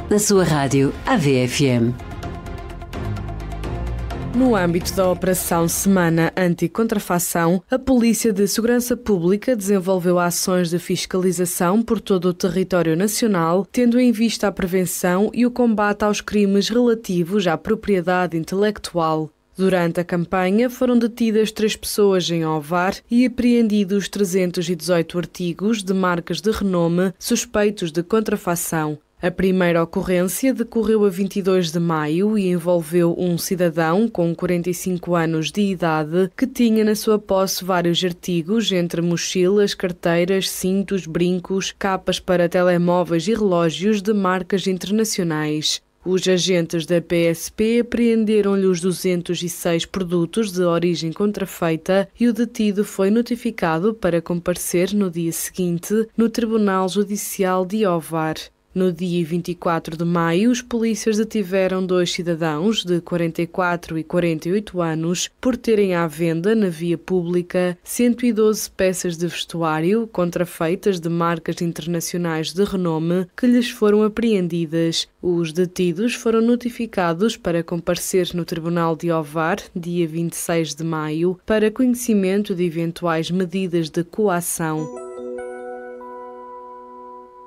na sua rádio AVFM. No âmbito da Operação Semana Anti-Contrafação, a Polícia de Segurança Pública desenvolveu ações de fiscalização por todo o território nacional, tendo em vista a prevenção e o combate aos crimes relativos à propriedade intelectual. Durante a campanha foram detidas 3 pessoas em Ovar e apreendidos 318 artigos de marcas de renome suspeitos de contrafação. A primeira ocorrência decorreu a 22 de maio e envolveu um cidadão com 45 anos de idade que tinha na sua posse vários artigos, entre mochilas, carteiras, cintos, brincos, capas para telemóveis e relógios de marcas internacionais. Os agentes da PSP apreenderam-lhe os 206 produtos de origem contrafeita e o detido foi notificado para comparecer no dia seguinte no Tribunal Judicial de Ovar. No dia 24 de maio, os polícias detiveram 2 cidadãos de 44 e 48 anos por terem à venda na via pública 112 peças de vestuário contrafeitas de marcas internacionais de renome que lhes foram apreendidas. Os detidos foram notificados para comparecer no Tribunal de Ovar, dia 26 de maio, para conhecimento de eventuais medidas de coação.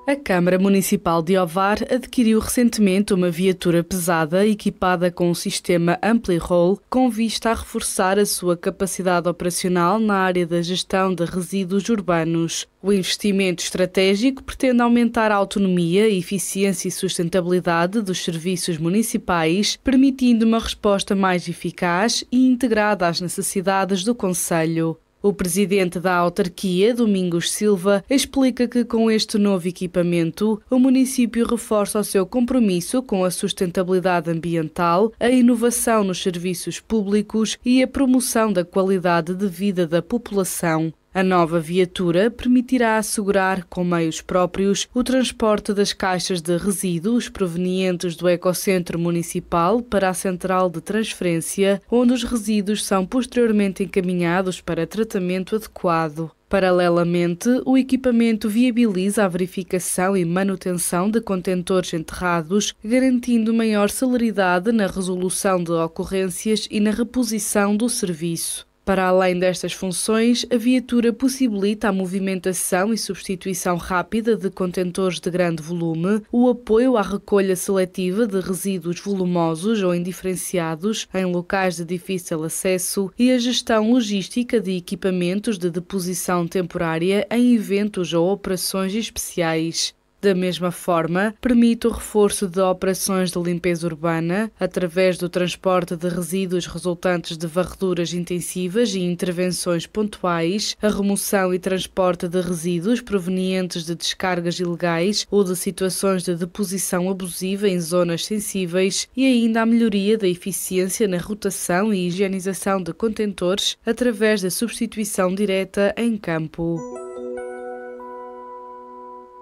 A Câmara Municipal de Ovar adquiriu recentemente uma viatura pesada equipada com um sistema Ampli-Roll com vista a reforçar a sua capacidade operacional na área da gestão de resíduos urbanos. O investimento estratégico pretende aumentar a autonomia, eficiência e sustentabilidade dos serviços municipais, permitindo uma resposta mais eficaz e integrada às necessidades do concelho. O presidente da autarquia, Domingos Silva, explica que com este novo equipamento, o município reforça o seu compromisso com a sustentabilidade ambiental, a inovação nos serviços públicos e a promoção da qualidade de vida da população. A nova viatura permitirá assegurar, com meios próprios, o transporte das caixas de resíduos provenientes do Ecocentro Municipal para a central de transferência, onde os resíduos são posteriormente encaminhados para tratamento adequado. Paralelamente, o equipamento viabiliza a verificação e manutenção de contentores enterrados, garantindo maior celeridade na resolução de ocorrências e na reposição do serviço. Para além destas funções, a viatura possibilita a movimentação e substituição rápida de contentores de grande volume, o apoio à recolha seletiva de resíduos volumosos ou indiferenciados em locais de difícil acesso e a gestão logística de equipamentos de deposição temporária em eventos ou operações especiais. Da mesma forma, permite o reforço de operações de limpeza urbana, através do transporte de resíduos resultantes de varreduras intensivas e intervenções pontuais, a remoção e transporte de resíduos provenientes de descargas ilegais ou de situações de deposição abusiva em zonas sensíveis e ainda a melhoria da eficiência na rotação e higienização de contentores através da substituição direta em campo.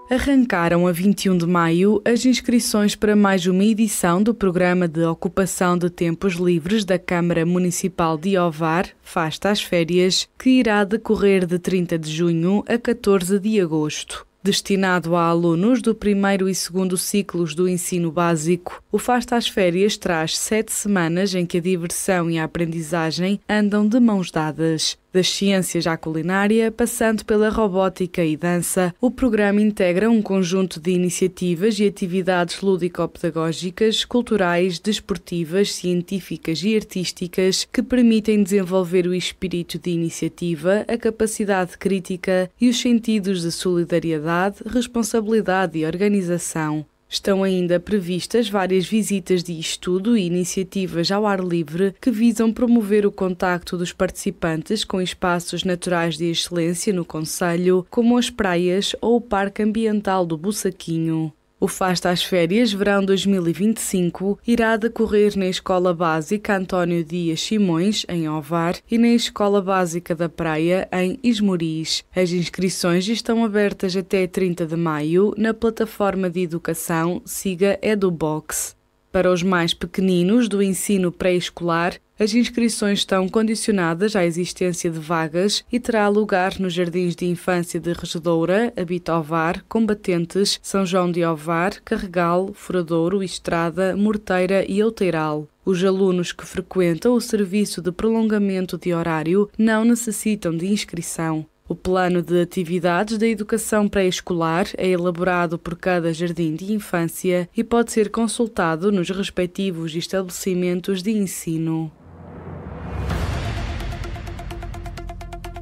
Arrancaram a 21 de maio as inscrições para mais uma edição do Programa de Ocupação de Tempos Livres da Câmara Municipal de Ovar, Fasta às Férias, que irá decorrer de 30 de junho a 14 de agosto. Destinado a alunos do primeiro e segundo ciclos do ensino básico, o Fasta às Férias traz 7 semanas em que a diversão e a aprendizagem andam de mãos dadas. Das ciências à culinária, passando pela robótica e dança, o programa integra um conjunto de iniciativas e atividades lúdico-pedagógicas, culturais, desportivas, científicas e artísticas que permitem desenvolver o espírito de iniciativa, a capacidade crítica e os sentidos de solidariedade, responsabilidade e organização. Estão ainda previstas várias visitas de estudo e iniciativas ao ar livre que visam promover o contacto dos participantes com espaços naturais de excelência no concelho, como as praias ou o Parque Ambiental do Bussaquinho. O Fasta às Férias Verão 2025 irá decorrer na Escola Básica António Dias Simões, em Ovar, e na Escola Básica da Praia, em Esmoriz. As inscrições estão abertas até 30 de maio na plataforma de educação Siga EduBox. Para os mais pequeninos do ensino pré-escolar, as inscrições estão condicionadas à existência de vagas e terá lugar nos Jardins de Infância de Regedoura, Habita Ovar, Combatentes, São João de Ovar, Carregal, Furadouro, Estrada, Morteira e Outeiral. Os alunos que frequentam o serviço de prolongamento de horário não necessitam de inscrição. O plano de atividades da educação pré-escolar é elaborado por cada jardim de infância e pode ser consultado nos respectivos estabelecimentos de ensino.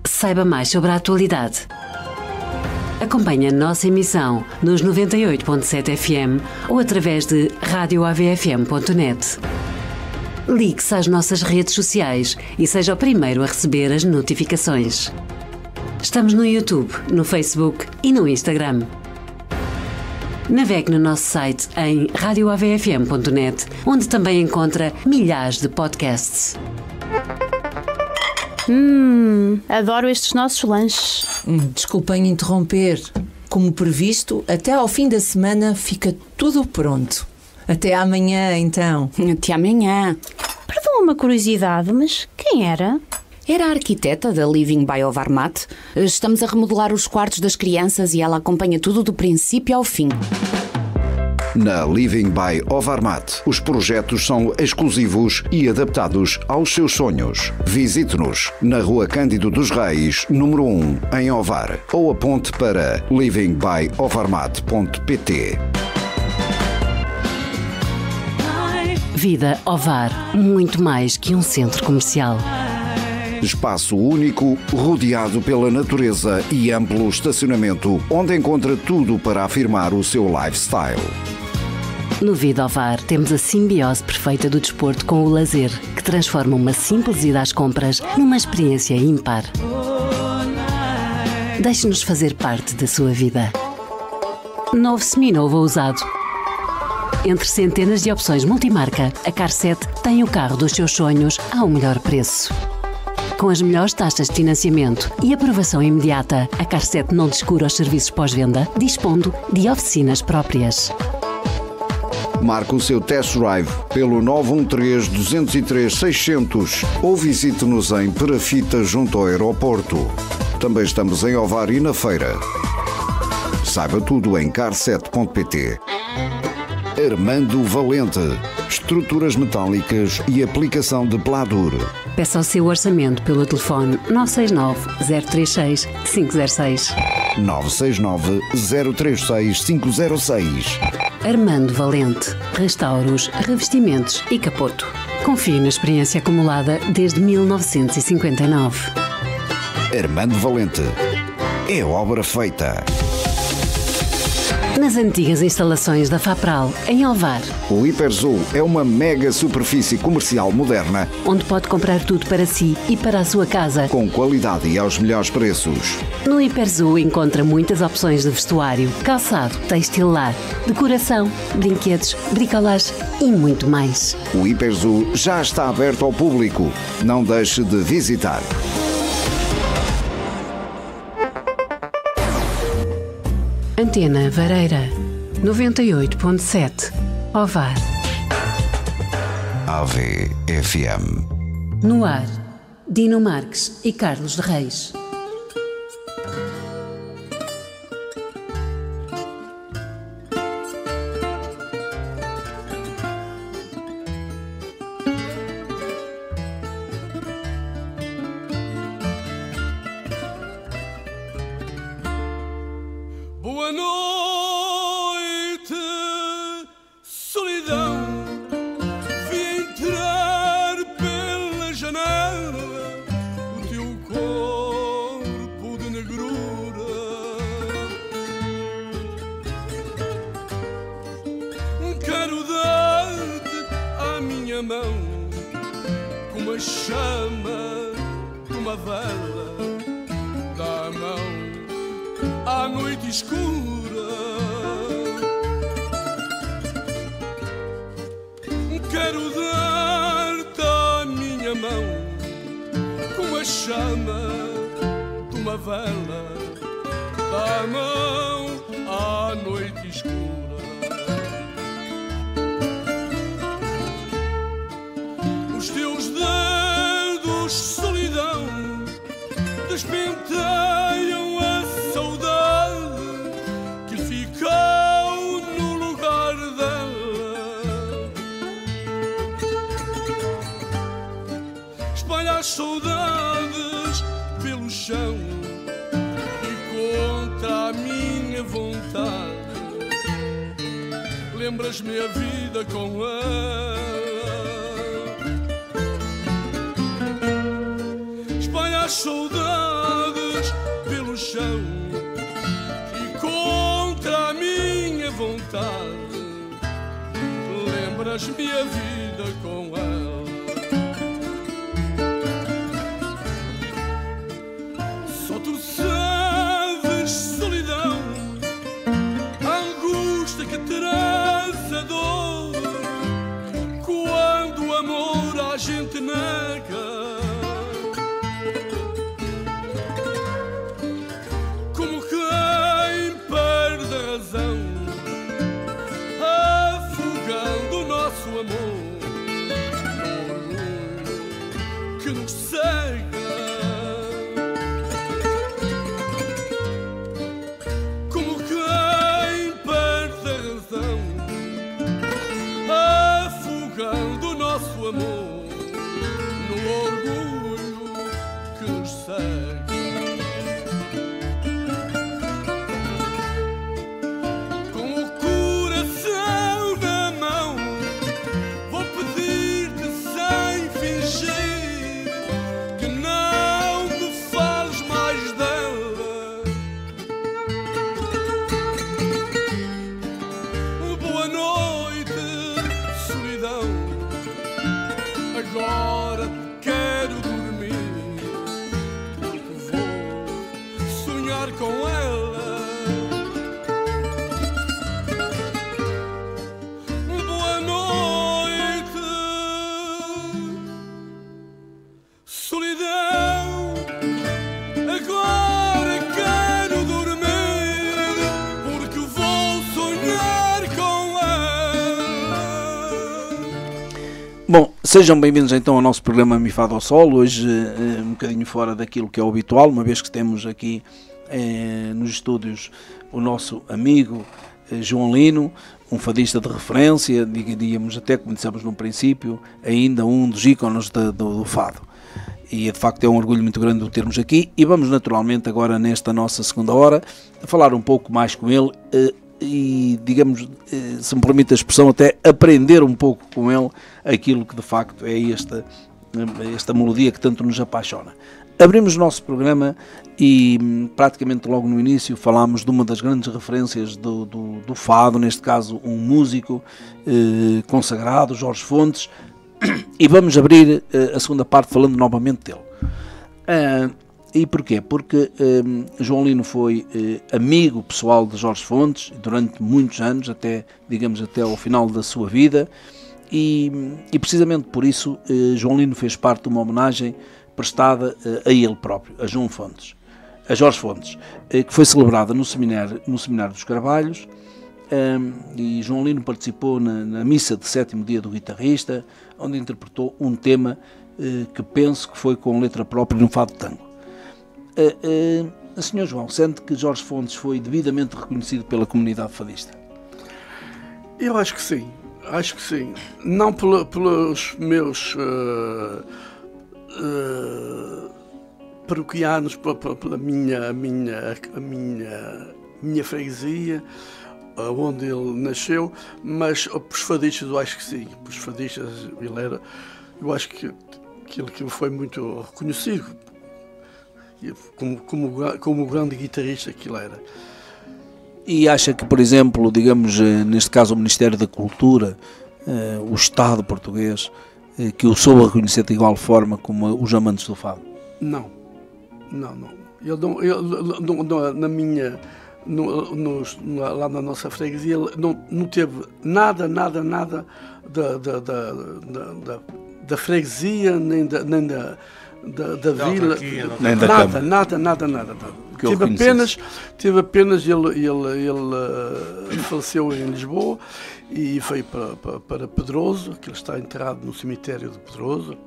Saiba mais sobre a atualidade. Acompanhe a nossa emissão nos 98.7 FM ou através de radioavfm.net. Ligue-se às nossas redes sociais e seja o primeiro a receber as notificações. Estamos no YouTube, no Facebook e no Instagram. Navegue no nosso site em radioavfm.net, onde também encontra milhares de podcasts. Adoro estes nossos lanches. Desculpem interromper. Como previsto, até ao fim da semana fica tudo pronto. Até amanhã, então. Até amanhã. Perdoa uma curiosidade, mas quem era? Era a arquiteta da Living by Ovar Mat. Estamos a remodelar os quartos das crianças e ela acompanha tudo do princípio ao fim. Na Living by Ovarmat, os projetos são exclusivos e adaptados aos seus sonhos. Visite-nos na Rua Cândido dos Reis, número 1, em Ovar, ou aponte para livingbyovarmat.pt. Vida Ovar, muito mais que um centro comercial. Espaço único, rodeado pela natureza e amplo estacionamento, onde encontra tudo para afirmar o seu lifestyle. No Vida Ovar temos a simbiose perfeita do desporto com o lazer, que transforma uma simples ida às compras numa experiência ímpar. Deixe-nos fazer parte da sua vida. Novo, seminovo ou usado. Entre centenas de opções multimarca, a Car7 tem o carro dos seus sonhos ao melhor preço. Com as melhores taxas de financiamento e aprovação imediata, a Car7 não descura os serviços pós-venda, dispondo de oficinas próprias. Marque o seu test drive pelo 913-203-600 ou visite-nos em Perafita, junto ao aeroporto. Também estamos em Ovar e na Feira. Saiba tudo em car7.pt. Armando Valente. Estruturas metálicas e aplicação de pladur. Peça o seu orçamento pelo telefone 969-036-506. 969-036-506. Armando Valente. Restauros, revestimentos e capoto. Confie na experiência acumulada desde 1959. Armando Valente. É obra feita. Nas antigas instalações da Fapral, em Ovar. O Hiperzoo é uma mega superfície comercial moderna, onde pode comprar tudo para si e para a sua casa, com qualidade e aos melhores preços. No Hiperzoo encontra muitas opções de vestuário, calçado, têxtil lar, decoração, brinquedos, bricolage e muito mais. O Hiperzoo já está aberto ao público. Não deixe de visitar. Antena Vareira, 98.7, Ovar. AVFM. No ar, Dino Marques e Carlos de Reis. Boa noite, solidão. Vi entrar pela janela o teu corpo de negrura. Quero dar-te a minha mão como a chama de uma vela. Dá a mão à noite escura. Quero dar-te a minha mão como a chama de uma vela. Dá a mão à noite escura. Os teus dedos, solidão, despenteiam a saudade que ficou no lugar dela. Espalha as saudades pelo chão e contra a minha vontade lembras-me a vida com ela. Espalha as saudades pelo chão e contra a minha vontade lembras-me a vida com ela. Só tu sabes, solidão, a angústia que traz a dor quando o amor a gente nega. Afogando o nosso amor no orgulho que nos cega. Como quem perde a razão, nos segue. Com o coração na mão, vou pedir-te sem fingir que não me fales mais dela. Boa noite, solidão. Agora quero dormir, porque vou sonhar com ela. Boa noite, solidão. Agora quero dormir, porque vou sonhar com ela. Bom, sejam bem-vindos então ao nosso programa Mifado ao Sol, hoje um bocadinho fora daquilo que é o habitual, uma vez que temos aqui nos estúdios o nosso amigo João Lino, um fadista de referência, diríamos até, como dissemos no princípio, ainda um dos ícones do fado. E de facto é um orgulho muito grande o termos aqui, e vamos naturalmente agora nesta nossa segunda hora falar um pouco mais com ele e, digamos, se me permite a expressão, até aprender um pouco com ele aquilo que de facto é esta melodia que tanto nos apaixona. Abrimos o nosso programa e praticamente logo no início falámos de uma das grandes referências do fado, neste caso um músico consagrado, Jorge Fontes, e vamos abrir a segunda parte falando novamente dele. E porquê? Porque João Lino foi amigo pessoal de Jorge Fontes durante muitos anos, até ao final da sua vida, e precisamente por isso João Lino fez parte de uma homenagem prestada a ele próprio, a João Fontes, a Jorge Fontes, que foi celebrada no Seminário dos Carvalhos, e João Lino participou na missa de 7º dia do guitarrista, onde interpretou um tema que penso que foi com letra própria no fado tango. Sr. João, sente que Jorge Fontes foi devidamente reconhecido pela comunidade fadista? Eu acho que sim, não pelos meus paroquianos, pela minha freguesia, onde ele nasceu, mas pelos fadistas eu acho que sim, pelos fadistas eu acho que ele foi muito reconhecido como o grande guitarrista que ele era. E acha que, por exemplo, digamos, neste caso o Ministério da Cultura, o Estado português, que o soube reconhecer de igual forma como os amantes do fado? Não. Ele lá na nossa freguesia ele não teve nada da freguesia, nem da vila, nem da Câmara. Nada. Teve apenas ele faleceu em Lisboa e foi para Pedroso, que ele está enterrado no cemitério de Pedroso.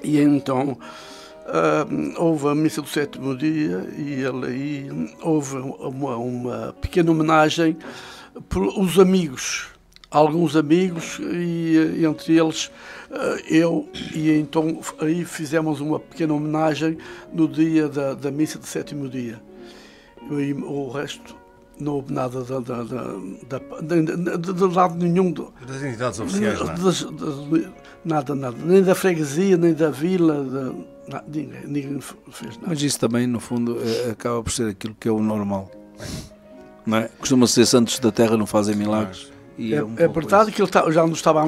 E então houve a missa do 7º dia e houve uma pequena homenagem pelos amigos, alguns amigos, e entre eles eu, e então aí fizemos uma pequena homenagem no dia da missa do 7º dia. E o resto não houve nada de lado nenhum das entidades oficiais, nada, nem da freguesia, nem da vila, ninguém fez nada. Mas isso também, no fundo, acaba por ser aquilo que é o normal, não é? Costuma ser santos da terra não fazem milagres. E é verdade que ele já não estava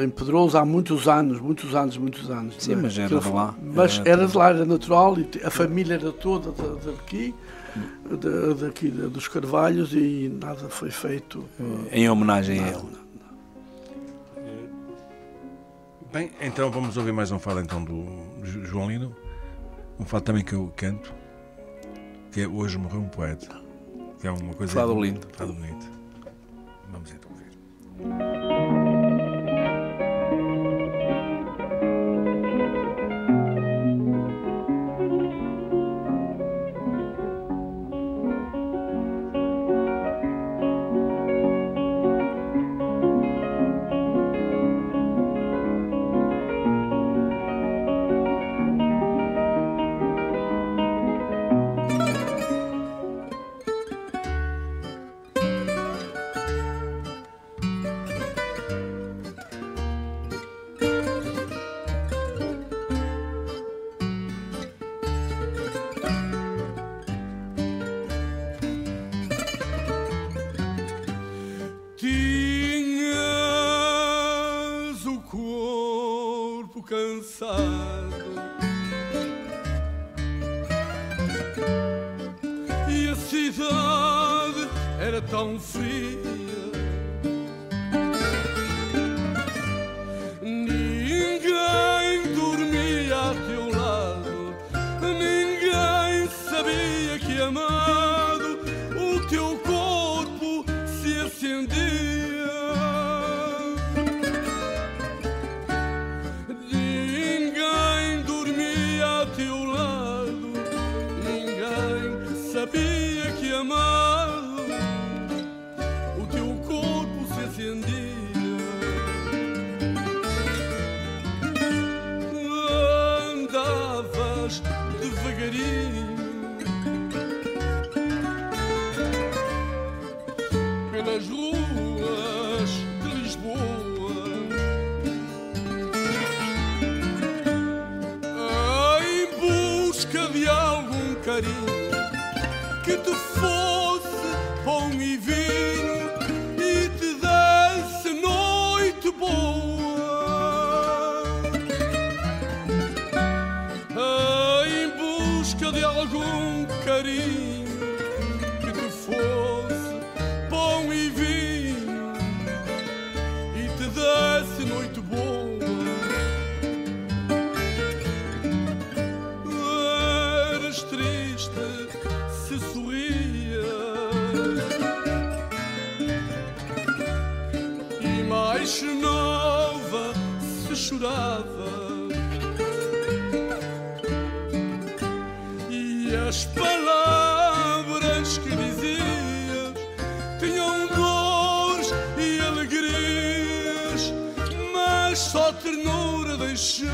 em Pedroso há muitos anos. Sim, né? mas era de lá. Mas era de lá, era natural, e a família era toda daqui dos Carvalhos, e nada foi feito em homenagem a ele. Bem, então vamos ouvir mais um fado então do João Lino, um fado também que eu canto, que é Hoje Morreu um Poeta, que é uma coisa fado lindo. Fado bonito. Vamos então ouvir. cansado. E a cidade era tão fria, ninguém dormia a teu lado, ninguém sabia que amado o teu corpo se acendia. Ninguém dormia a teu lado, ninguém sabia que amado o teu corpo se acendia. Andavas devagarinho pelas ruas de Lisboa, em busca de algum carinho que te fosse pão e vinho e te desse noite boa. Em busca de algum carinho que te fosse pão e vinho e te desse noite boa. Eras triste se sorrias e mais nova se chorava, e as palavras que dizias tinham dores e alegrias, mas só ternura deixar.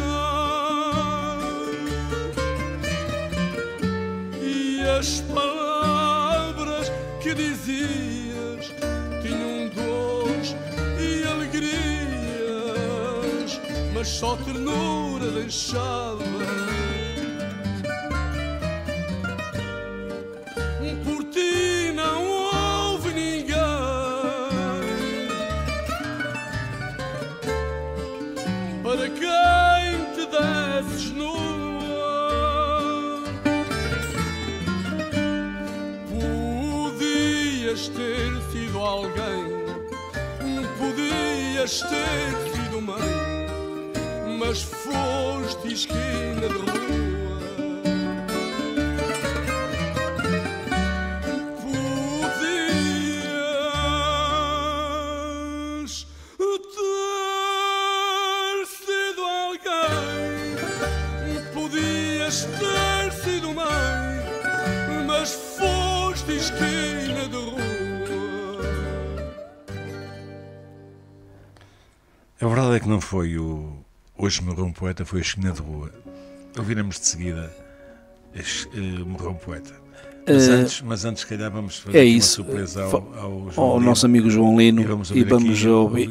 E as palavras que dizias tinham dores e alegrias, mas só ternura deixava. Por ti não houve ninguém para quem te desses nua. Podias ter sido alguém, podias ter sido mãe, mas foste esquina de rua. Podias ter sido mãe, mas foste esquina de rua. A verdade é que não foi o Hoje Morreu um Poeta, foi a Esquina de Rua. Ouviremos de seguida Morreu um Poeta. Mas antes, se calhar, vamos fazer uma surpresa ao nosso amigo João Lino e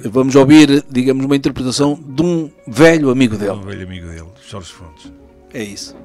vamos ouvir, digamos, uma interpretação de um velho amigo dele. Um velho amigo dele, Jorge Fontes. É isso.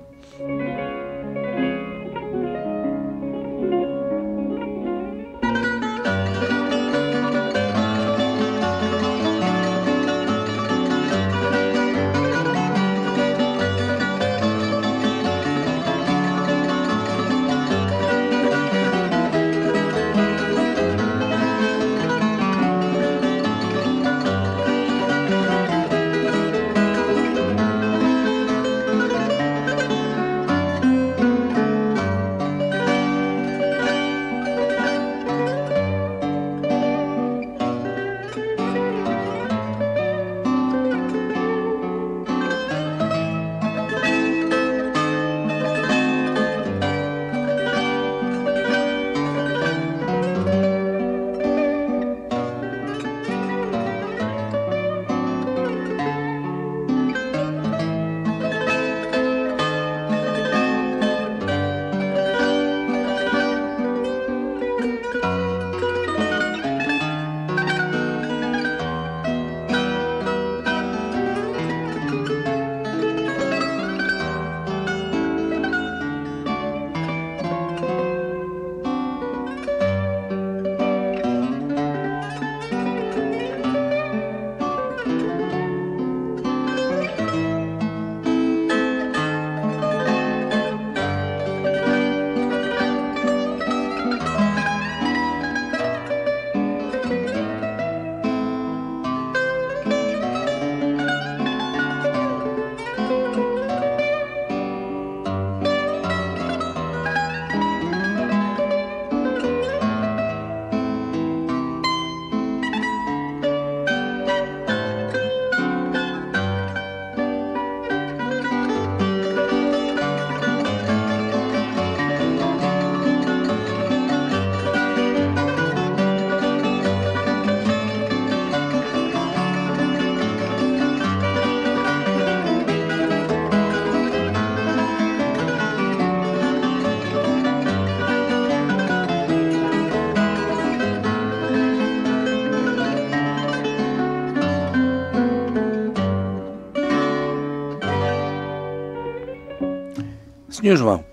Senhor João,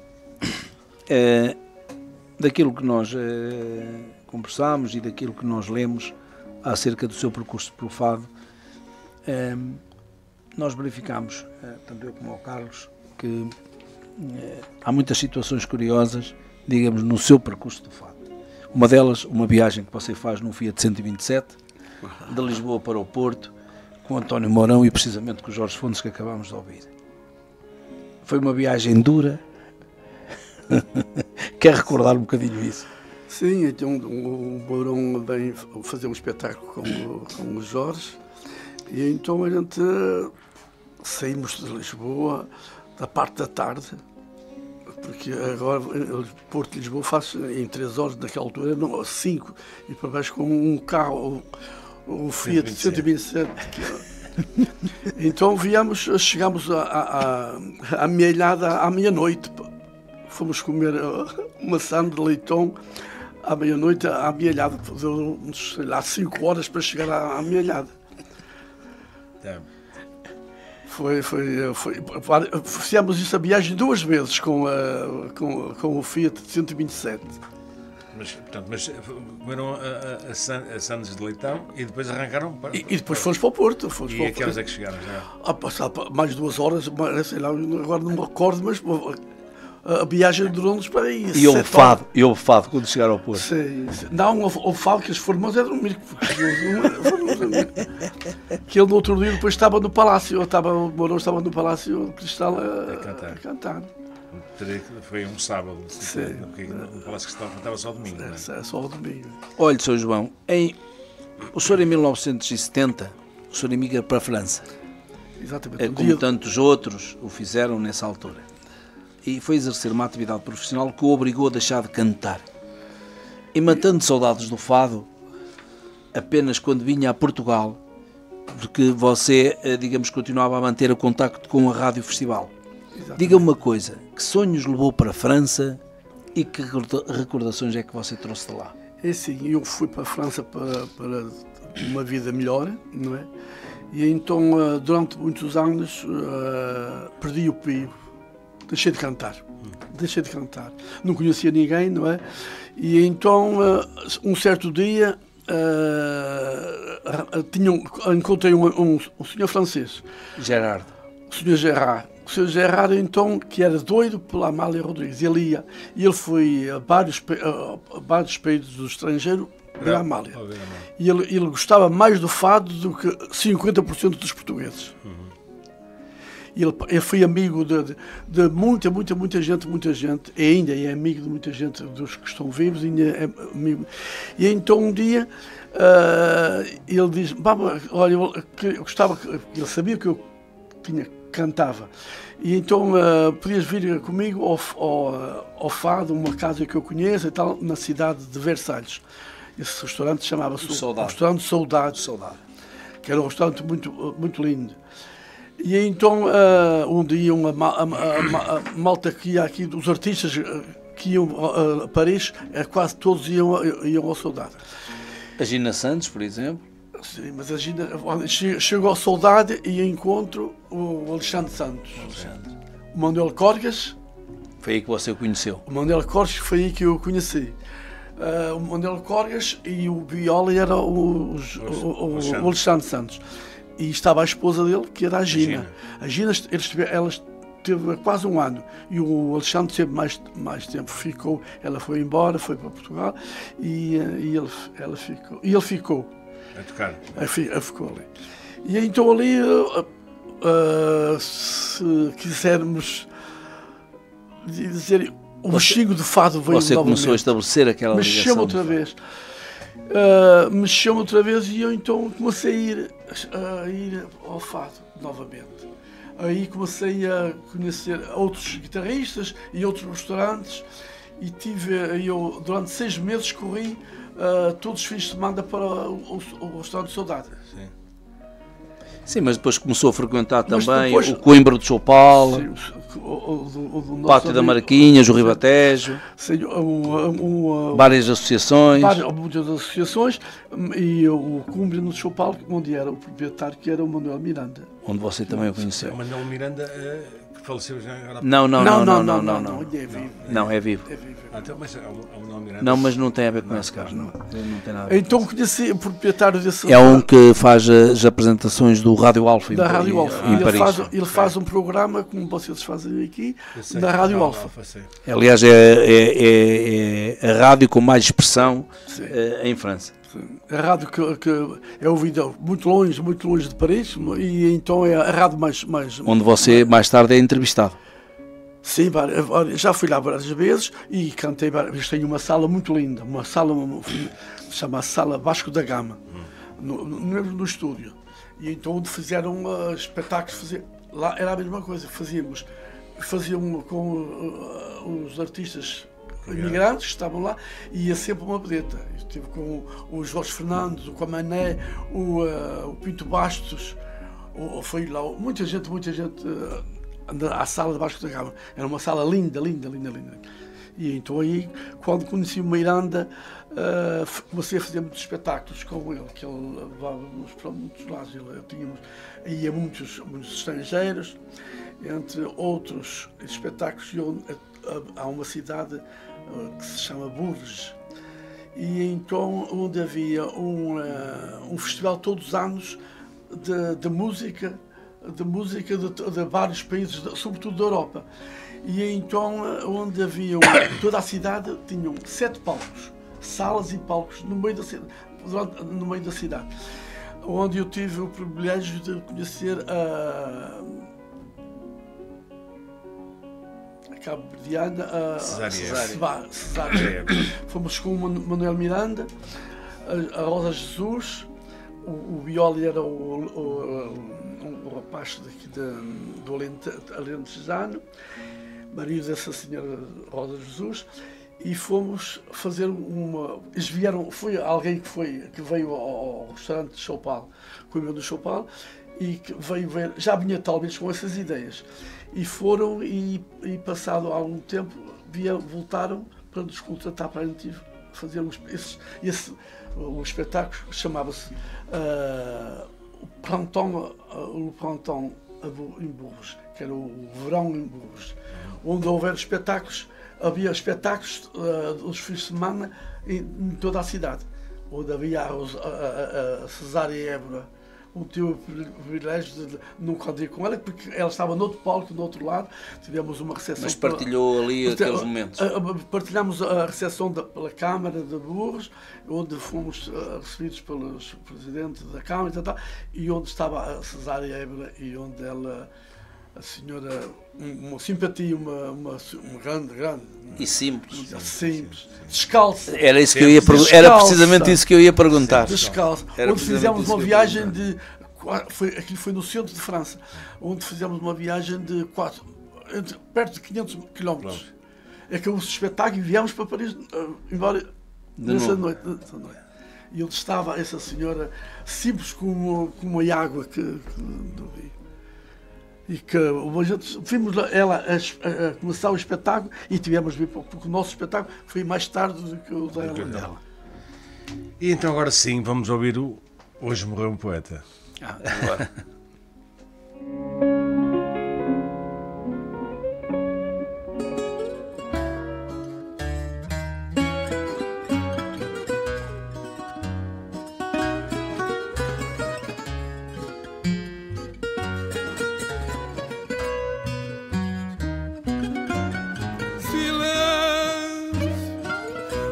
daquilo que nós conversámos e daquilo que nós lemos acerca do seu percurso pelo fado, nós verificamos, tanto eu como o Carlos, que há muitas situações curiosas, digamos, no seu percurso do fado. Uma delas, uma viagem que você faz num Fiat 127, de Lisboa para o Porto, com António Mourão e precisamente com o Jorge Fontes, que acabámos de ouvir. Foi uma viagem dura. Quer recordar um bocadinho isso? Sim, então o Mourão vem fazer um espetáculo com o Jorge, e então a gente saímos de Lisboa da parte da tarde, porque agora o Porto de Lisboa faz em 3 horas, naquela altura, não, 5, e para baixo com um carro, o Fiat 127. Então chegámos à Mielhada à meia-noite. Fomos comer uma maçã de leitão à meia-noite à Mielhada. Deu, sei lá, 5 horas para chegar à Mielhada. Fizemos essa viagem 2 vezes com o Fiat 127. Mas comeram a sandes de leitão e depois arrancaram para... E depois fomos para o Porto. E a que horas é que chegaram já? A passar mais 2 horas, sei lá, agora não me recordo, mas a viagem durou-nos para aí. E houve fado quando chegaram ao Porto? Sim. Não, houve fado que as formos a dormir. Que ele no outro dia depois estava no Palácio, o Mourão estava no Palácio Cristal a cantar. Foi um sábado, porque no Palácio Cristal cantava só domingo, não é? Só o domingo. Olha, Sr. João, o senhor em 1970, o senhor emigra para a França. Exatamente. Como tantos outros o fizeram nessa altura. E foi exercer uma atividade profissional que o obrigou a deixar de cantar. E matando saudades do fado, apenas quando vinha a Portugal, porque você, digamos, continuava a manter o contacto com a Rádio Festival. Diga-me uma coisa, que sonhos levou para a França e que recordações é que você trouxe de lá? É sim, eu fui para a França para uma vida melhor, não é? E então, durante muitos anos, perdi o pio, deixei de cantar. Não conhecia ninguém, não é? E então, um certo dia, encontrei um senhor francês. Gerardo. O senhor Gerardo, então, que era doido pela Amália Rodrigues. Ele foi a vários países do estrangeiro ver a Amália. E ele gostava mais do fado do que 50% dos portugueses. Ele foi amigo de muita gente, e ainda é amigo de muita gente dos que estão vivos. E então um dia ele diz: olha, eu gostava, ele sabia que eu cantava, e então podias vir comigo ao fado, uma casa que eu conheço e tal, na cidade de Versalhes. Esse restaurante chamava-se o Restaurante Saudade, que era um restaurante muito lindo. E então um dia a malta que ia aqui, os artistas que iam a Paris, quase todos iam ao Saudade. A Gina Santos, por exemplo? Sim, mas a Gina chegou ao Saudade e encontro o Alexandre Santos. O Manuel Corgas. Foi aí que você o conheceu? O Manuel Corgas foi aí que eu o conheci. O Manuel Corgas e o viola era o Alexandre Santos. E estava a esposa dele, que era a Gina. A Gina, ela esteve quase um ano, e o Alexandre teve mais tempo, ficou. Ela foi embora, foi para Portugal, e ele ficou. A tocar? Ficou ali. E então ali, se quisermos dizer, o bichinho de fado veio novamente. Você começou a estabelecer aquela ligação. Mexeu-me outra vez e eu então comecei a ir ao fado novamente. Aí comecei a conhecer outros guitarristas e outros restaurantes, e eu durante 6 meses corri todos os fins de semana para o restaurante Saudade. Sim, mas depois começou a frequentar também o Coimbra do São Paulo, o Pátio da Marquinhas, o Ribatejo, várias associações. Muitas associações, e o Coimbra do São Paulo, onde era o proprietário, que era o Manuel Miranda. Onde você também o conheceu. O Manuel Miranda, faleceu já agora? Não. Ainda é vivo. Não, é vivo. Então, mas Não, mas não tem a ver com esse caso, não tem nada a ver. Então conheci o proprietário desse... É um que faz as apresentações do Rádio Alfa da Rádio Alfa. em Paris. Ele faz um programa, como vocês fazem aqui, da Rádio Alfa. Aliás, é a rádio com mais expressão em França. A rádio que é ouvida muito longe de Paris, e então é a rádio mais... Onde você mais tarde é entrevistado. Sim, já fui lá várias vezes e cantei várias vezes. Tenho uma sala muito linda, uma sala chama-se Sala Vasco da Gama, no estúdio. E então onde fizeram espetáculos, lá era a mesma coisa, faziam com os artistas imigrantes que estavam lá, e ia sempre uma vedeta. Estive com o Jorge Fernandes, o Comané, o Pinto Bastos, foi lá muita gente à sala de Vasco da Gama. Era uma sala linda. E então aí, quando conheci o Miranda, comecei a fazer muitos espetáculos com ele, que ele levava-nos para muitos lados. Ia muitos estrangeiros, entre outros espetáculos. Há uma cidade que se chama Bourges, e então onde havia um festival todos os anos de música de vários países, sobretudo da Europa. E então onde havia toda a cidade tinham 7 palcos, salas e palcos no meio da cidade, onde eu tive o privilégio de conhecer a cabo-verdiana, Cesária. Fomos com o Manuel Miranda, a Rosa Jesus, o Bioli era o rapaz daqui do Alentejano, marido dessa senhora Rosa Jesus, e fomos fazer eles vieram, foi alguém que veio ao restaurante de Choupal, comeu no Choupal, e que veio ver, já vinha talvez com essas ideias, e foram, e passado algum tempo voltaram para nos contratar para a gente fazermos o espetáculo chamava-se o Printemps em Bourges, que era o verão em Bourges, onde houver espetáculos, havia espetáculos dos fins de semana em toda a cidade, onde havia a Cesária Évora, onde tive o privilégio de nunca andar com ela, porque ela estava no outro palco, no outro lado, tivemos uma recepção... Mas partilhou ali aqueles momentos? Partilhámos a recepção pela Câmara de Bourges, onde fomos recebidos pelo Presidente da Câmara e onde estava a Cesária Évora, e onde ela, a senhora, uma simpatia, uma grande... E simples. Descalça. Era isso que eu ia era precisamente isso que eu ia perguntar. Descalça. Onde fizemos uma viagem de... Aquilo foi no centro de França, onde fizemos uma viagem de perto de 500 km. Acabou-se o espetáculo e viemos para Paris, embora nessa noite. E onde estava essa senhora, simples como uma água que do rio. E que vimos ela a começar o espetáculo e tivemos de vir, porque o nosso espetáculo foi mais tarde do que o dela. E então agora sim, vamos ouvir o Hoje Morreu um Poeta. Agora.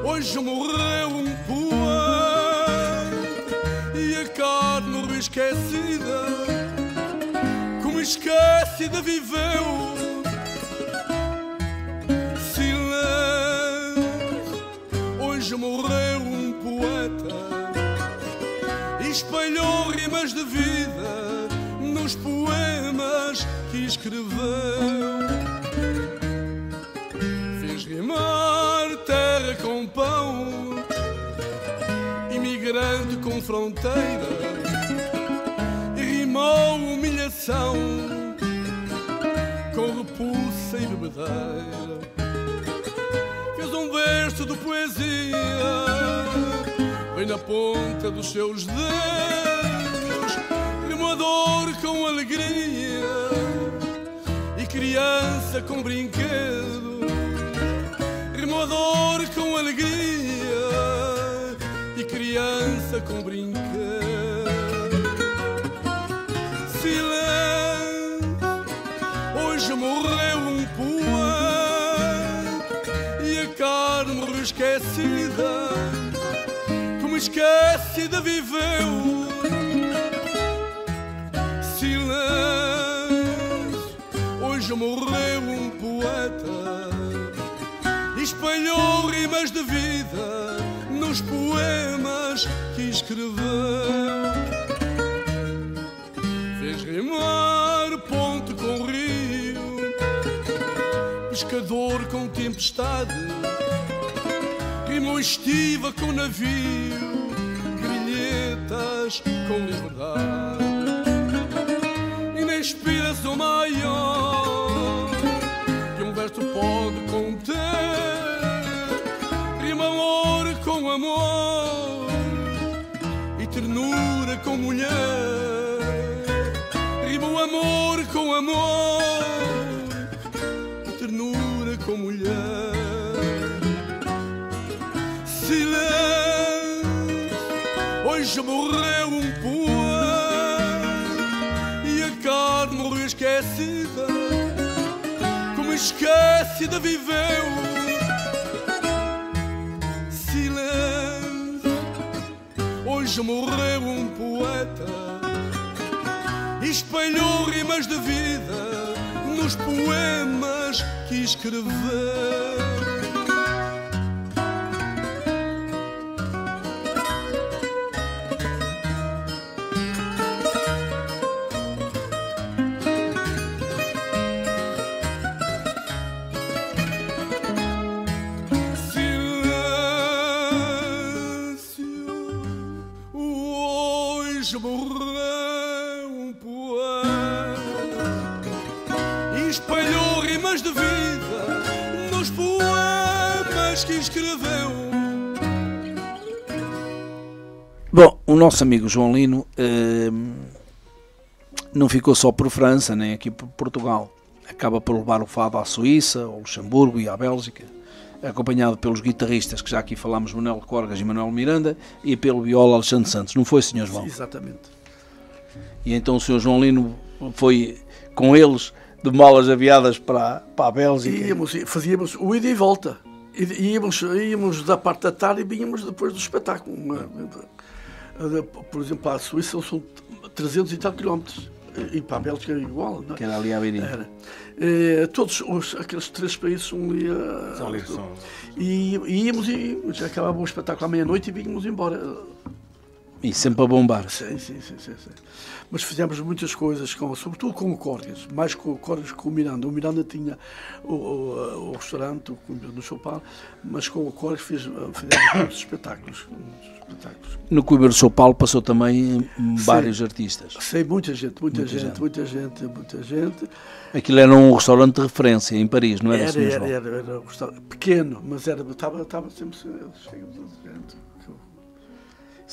Hoje morreu um poeta e a carne esquecida, como esquecida viveu. Silêncio, hoje morreu um poeta e espalhou rimas de vida nos poemas que escreveu. Fez rimar terra com pão, imigrante com fronteira, e rimou humilhação com repulsa e bebedeira. Fez um verso de poesia bem na ponta dos seus dedos, rimou a dor com alegria e criança com brinquedo, rimou a dor com alegria e criança com brinquedo. Silêncio, hoje morreu um poeta e a carne morreu esquecida, como esquecida viveu. Hoje morreu um poeta e espalhou rimas de vida nos poemas que escreveu. Fez rimar ponte com rio, pescador com tempestade, rimou estiva com navio, grilhetas com liberdade. E na inspiração maior que um verso pode conter, rima amor com amor e ternura com mulher. Rima o amor com amor e ternura com mulher. Silêncio, hoje morreu um poeta e a carne morreu esquecida, como esquecida viveu. Silêncio, hoje morreu um poeta e espalhou rimas de vida nos poemas que escreveu. Hoje morreu um poeta e espalhou rimas de vida nos poemas que escreveu. Bom, o nosso amigo João Lino não ficou só por França, nem aqui por Portugal. Acaba por levar o fado à Suíça, ao Luxemburgo e à Bélgica, acompanhado pelos guitarristas que já aqui falámos, Manuel Corgas e Manuel Miranda, e pelo viola Alexandre Santos. Não foi, Sr. João? Exatamente. E então o Sr. João Lino foi com eles de malas aviadas para a Bélgica. Fazíamos o ida e volta. Íamos da parte da tarde e vínhamos depois do espetáculo. Por exemplo, para a Suíça são 300 e tal quilómetros. E para a Bélgica é igual, não é? Que era ali à Beirinha. Era. Todos aqueles três países são ali. E íamos e já acabava o espetáculo à meia-noite e vínhamos embora. E sempre a bombar. Sim. Mas fizemos muitas coisas, sobretudo com o Corgas, mais com o Corgas que com o Miranda. O Miranda tinha o restaurante no Chopal, mas com o Corgas fizemos muitos espetáculos. No Coimbra do São Paulo passou também vários artistas. Sei, muita gente. Aquilo era um restaurante de referência em Paris, não era? Era um restaurante pequeno, mas estava sempre cheio de gente.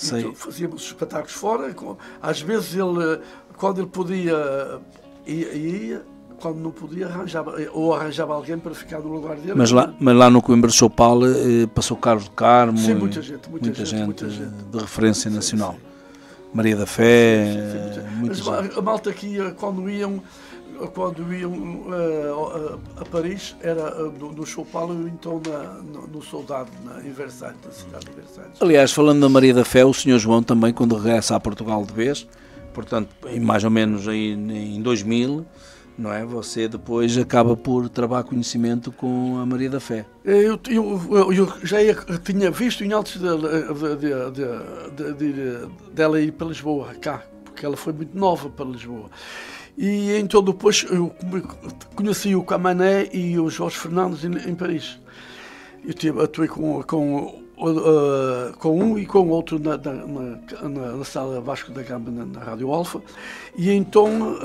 Então, fazíamos espetáculos fora. Às vezes ele, quando ele podia, ia. Quando não podia, arranjava alguém para ficar no lugar dele. Mas lá no Coimbra do São Paulo passou Carlos do Carmo. Sim, muita gente de referência nacional. Maria da Fé. A malta aqui, quando iam a Paris, era no São Paulo, então no Soldado, em Versalhes, na cidade de Versalhes. Aliás, falando da Maria da Fé, o Sr. João também, quando regressa a Portugal de vez, portanto, mais ou menos aí em 2000, não é? Você depois acaba por trabalhar conhecimento com a Maria da Fé. Eu já tinha visto em antes dela ir para Lisboa, cá, porque ela foi muito nova para Lisboa. E então depois eu conheci o Camané e o Jorge Fernandes em Paris. Eu atuei com um e com o outro na sala Vasco da Gama, na Rádio Alfa. E então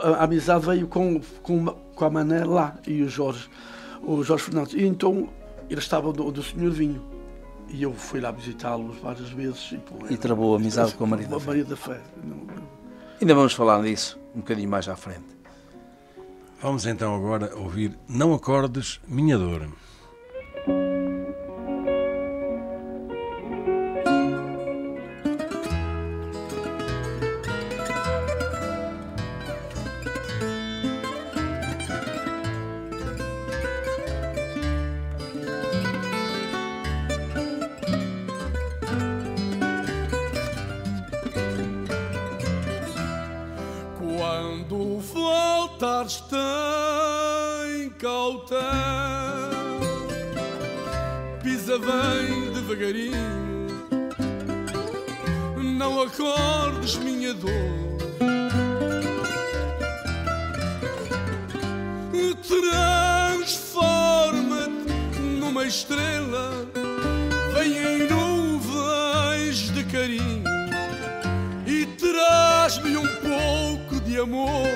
a amizade veio com a Mané lá e o Jorge Fernandes. E então ele estava do Senhor Vinho. E eu fui lá visitá-los várias vezes. E travou amizade com a Maria da Fé. Maria da Fé. Ainda vamos falar disso um bocadinho mais à frente. Vamos então agora ouvir Não Acordes, Minha Dor. Quando voltares tem cautela, pisa bem devagarinho, não acordes minha dor. Transforma-te numa estrela, vem em nuvens de carinho e traz-me um pouco de amor.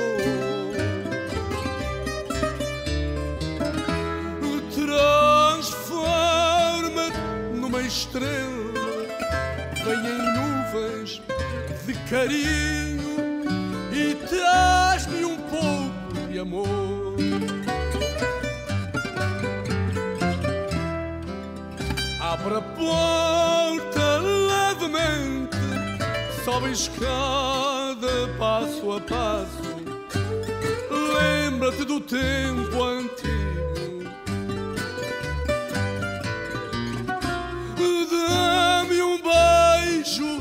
Transforma-te numa estrela, vem em nuvens de carinho e traz-me um pouco de amor. Abre a porta levemente, sobe a escada passo a passo, lembra-te do tempo antigo, dá-me um beijo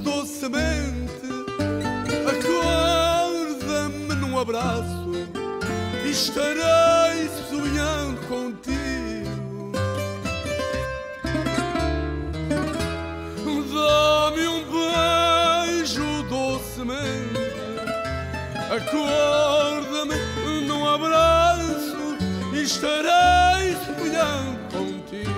docemente, acorda-me num abraço e estarei sonhando contigo. Dá-me um beijo docemente, acorda-me num abraço e estarei sonhando contigo.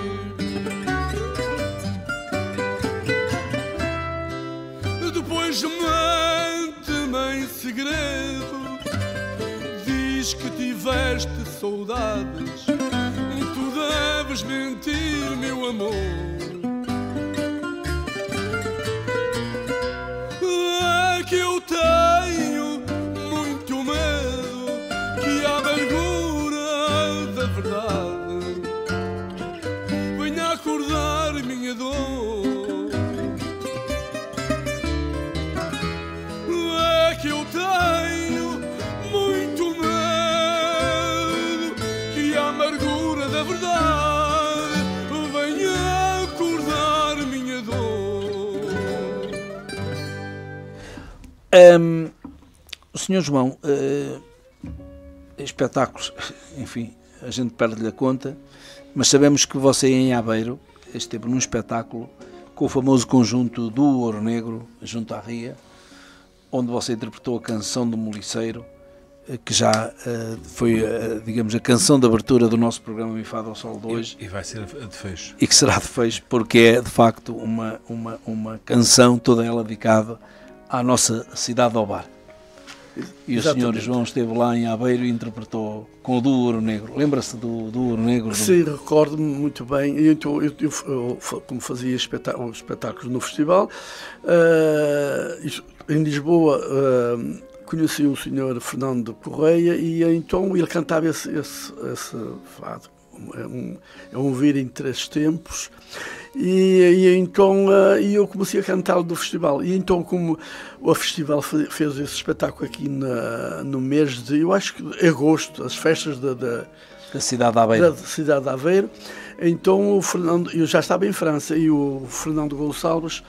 Depois mente-me em segredo, diz que tiveste saudades, tu deves mentir, meu amor. Que eu tenho muito medo que a amargura da verdade venha a acordar minha dor. É que eu tenho muito medo que a amargura da verdade venha a acordar minha dor. O Sr. João, espetáculos, enfim, a gente perde-lhe a conta, mas sabemos que você em Aveiro esteve num espetáculo com o famoso conjunto do Ouro Negro, junto à Ria, onde você interpretou a canção do Moliceiro, que já foi, digamos, a canção de abertura do nosso programa Mifado ao Sol de hoje. E vai ser de fecho. E que será de fecho, porque é, de facto, uma canção toda ela dedicada à nossa cidade ao bar. E exatamente. O Sr. João esteve lá em Aveiro e interpretou com o do Ouro Negro. Lembra-se do Ouro Negro? Sim, recordo-me muito bem. Eu, como fazia espetáculos no festival, em Lisboa, conheci o Sr. Fernando Correia e então ele cantava esse fado. É um vir em três tempos. E então eu comecei a cantar do festival. E então, como o festival fez esse espetáculo aqui no mês de, eu acho que agosto, as festas da cidade de Aveiro. Da cidade de Aveiro. Então o Fernando, eu já estava em França e o Fernando Gonçalves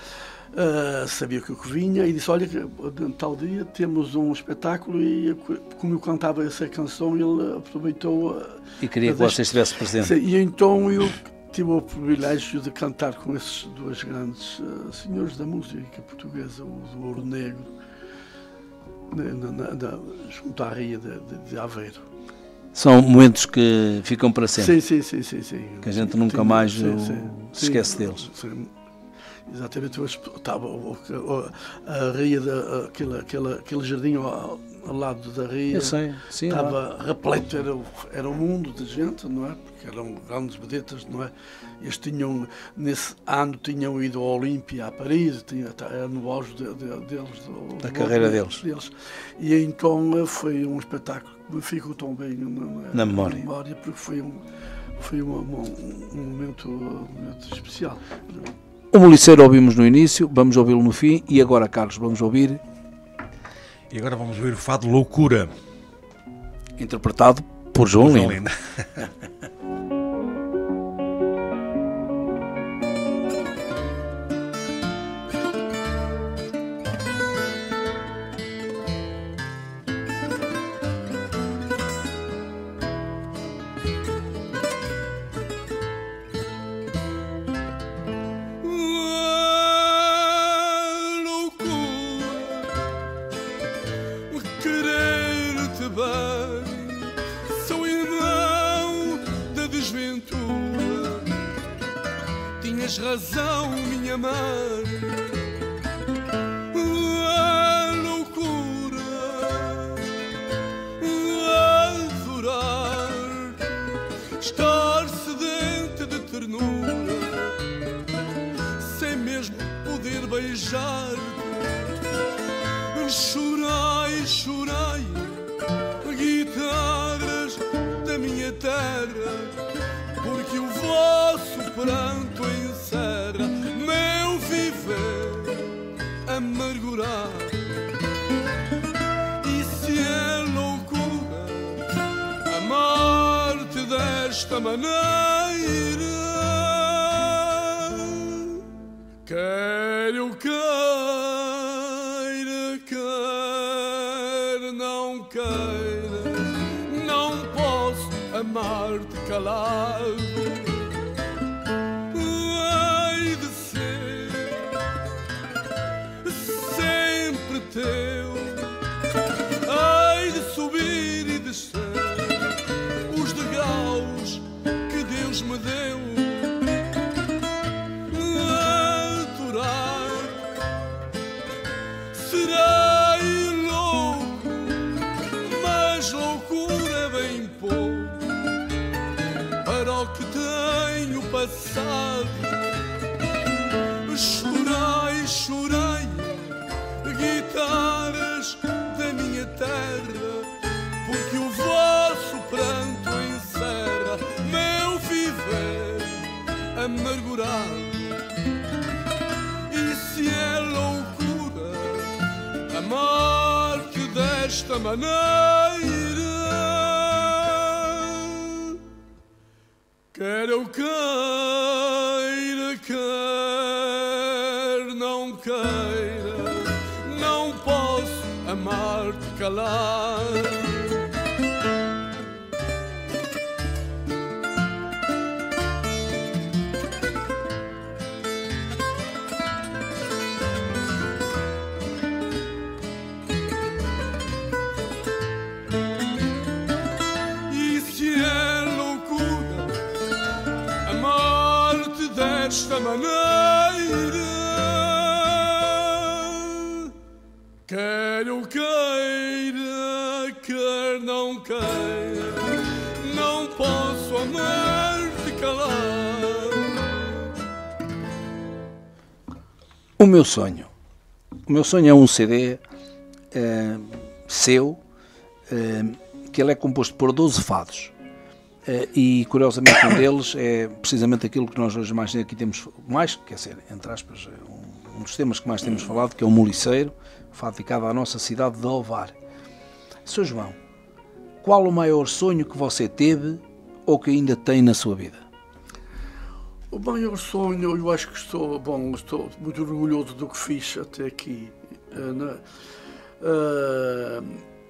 sabia que eu vinha e disse: olha, tal dia temos um espetáculo, e como eu cantava essa canção, ele aproveitou e queria que você estivesse presente. E então eu tive o privilégio de cantar com esses dois grandes senhores da música portuguesa, o do Ouro Negro, junto à Ria de Aveiro. São momentos que ficam para sempre. Sim. Que a gente nunca mais se esquece deles. Sim. Exatamente, estava a Ria, aquele jardim ao lado da Ria. Eu sei, sim, estava repleto, era um mundo de gente, não é? Porque eram grandes vedetas, não é? Eles tinham, nesse ano, tinham ido ao Olímpia, a Paris, era no auge deles. Da carreira deles. E então foi um espetáculo que me ficou tão bem na memória, porque foi um momento especial. O Moliceiro ouvimos no início, vamos ouvi-lo no fim, e agora, Carlos, vamos ouvir... E agora vamos ouvir o fado Loucura, interpretado por João Lima. Tinhas razão, minha mãe. A loucura, adorar, estar sedente de ternura, sem mesmo poder beijar-te. Chorai, chorai, guitarras da minha terra, porque o vosso pranto encerra meu viver amargurado. E se é loucura amar-te desta maneira, quer eu queira, quer não queira, não posso amar-te calado. Hei de ser sempre teu, hei de subir e descer os degraus que Deus me deu. Adorar, serei louco, mas loucura é bem pouco para o que tenho passado. Chorai, chorai, guitarras da minha terra, porque o vosso pranto encerra meu viver amargurado. E se é loucura amar-te desta maneira, quer eu queira, quer não queira, não posso amar-te calado. E se é loucura amar-te desta maneira, quer eu queira, quer não queira, não posso amar-te calado. O meu sonho é um CD seu, que ele é composto por 12 fados. E curiosamente um deles é precisamente aquilo que nós hoje mais aqui temos, mais, quer dizer, entre aspas, um dos temas que mais temos falado, que é o Moliceiro, fado dedicado à nossa cidade de Ovar. Sr. João, qual o maior sonho que você teve ou que ainda tem na sua vida? O maior sonho, eu acho que estou muito orgulhoso do que fiz até aqui.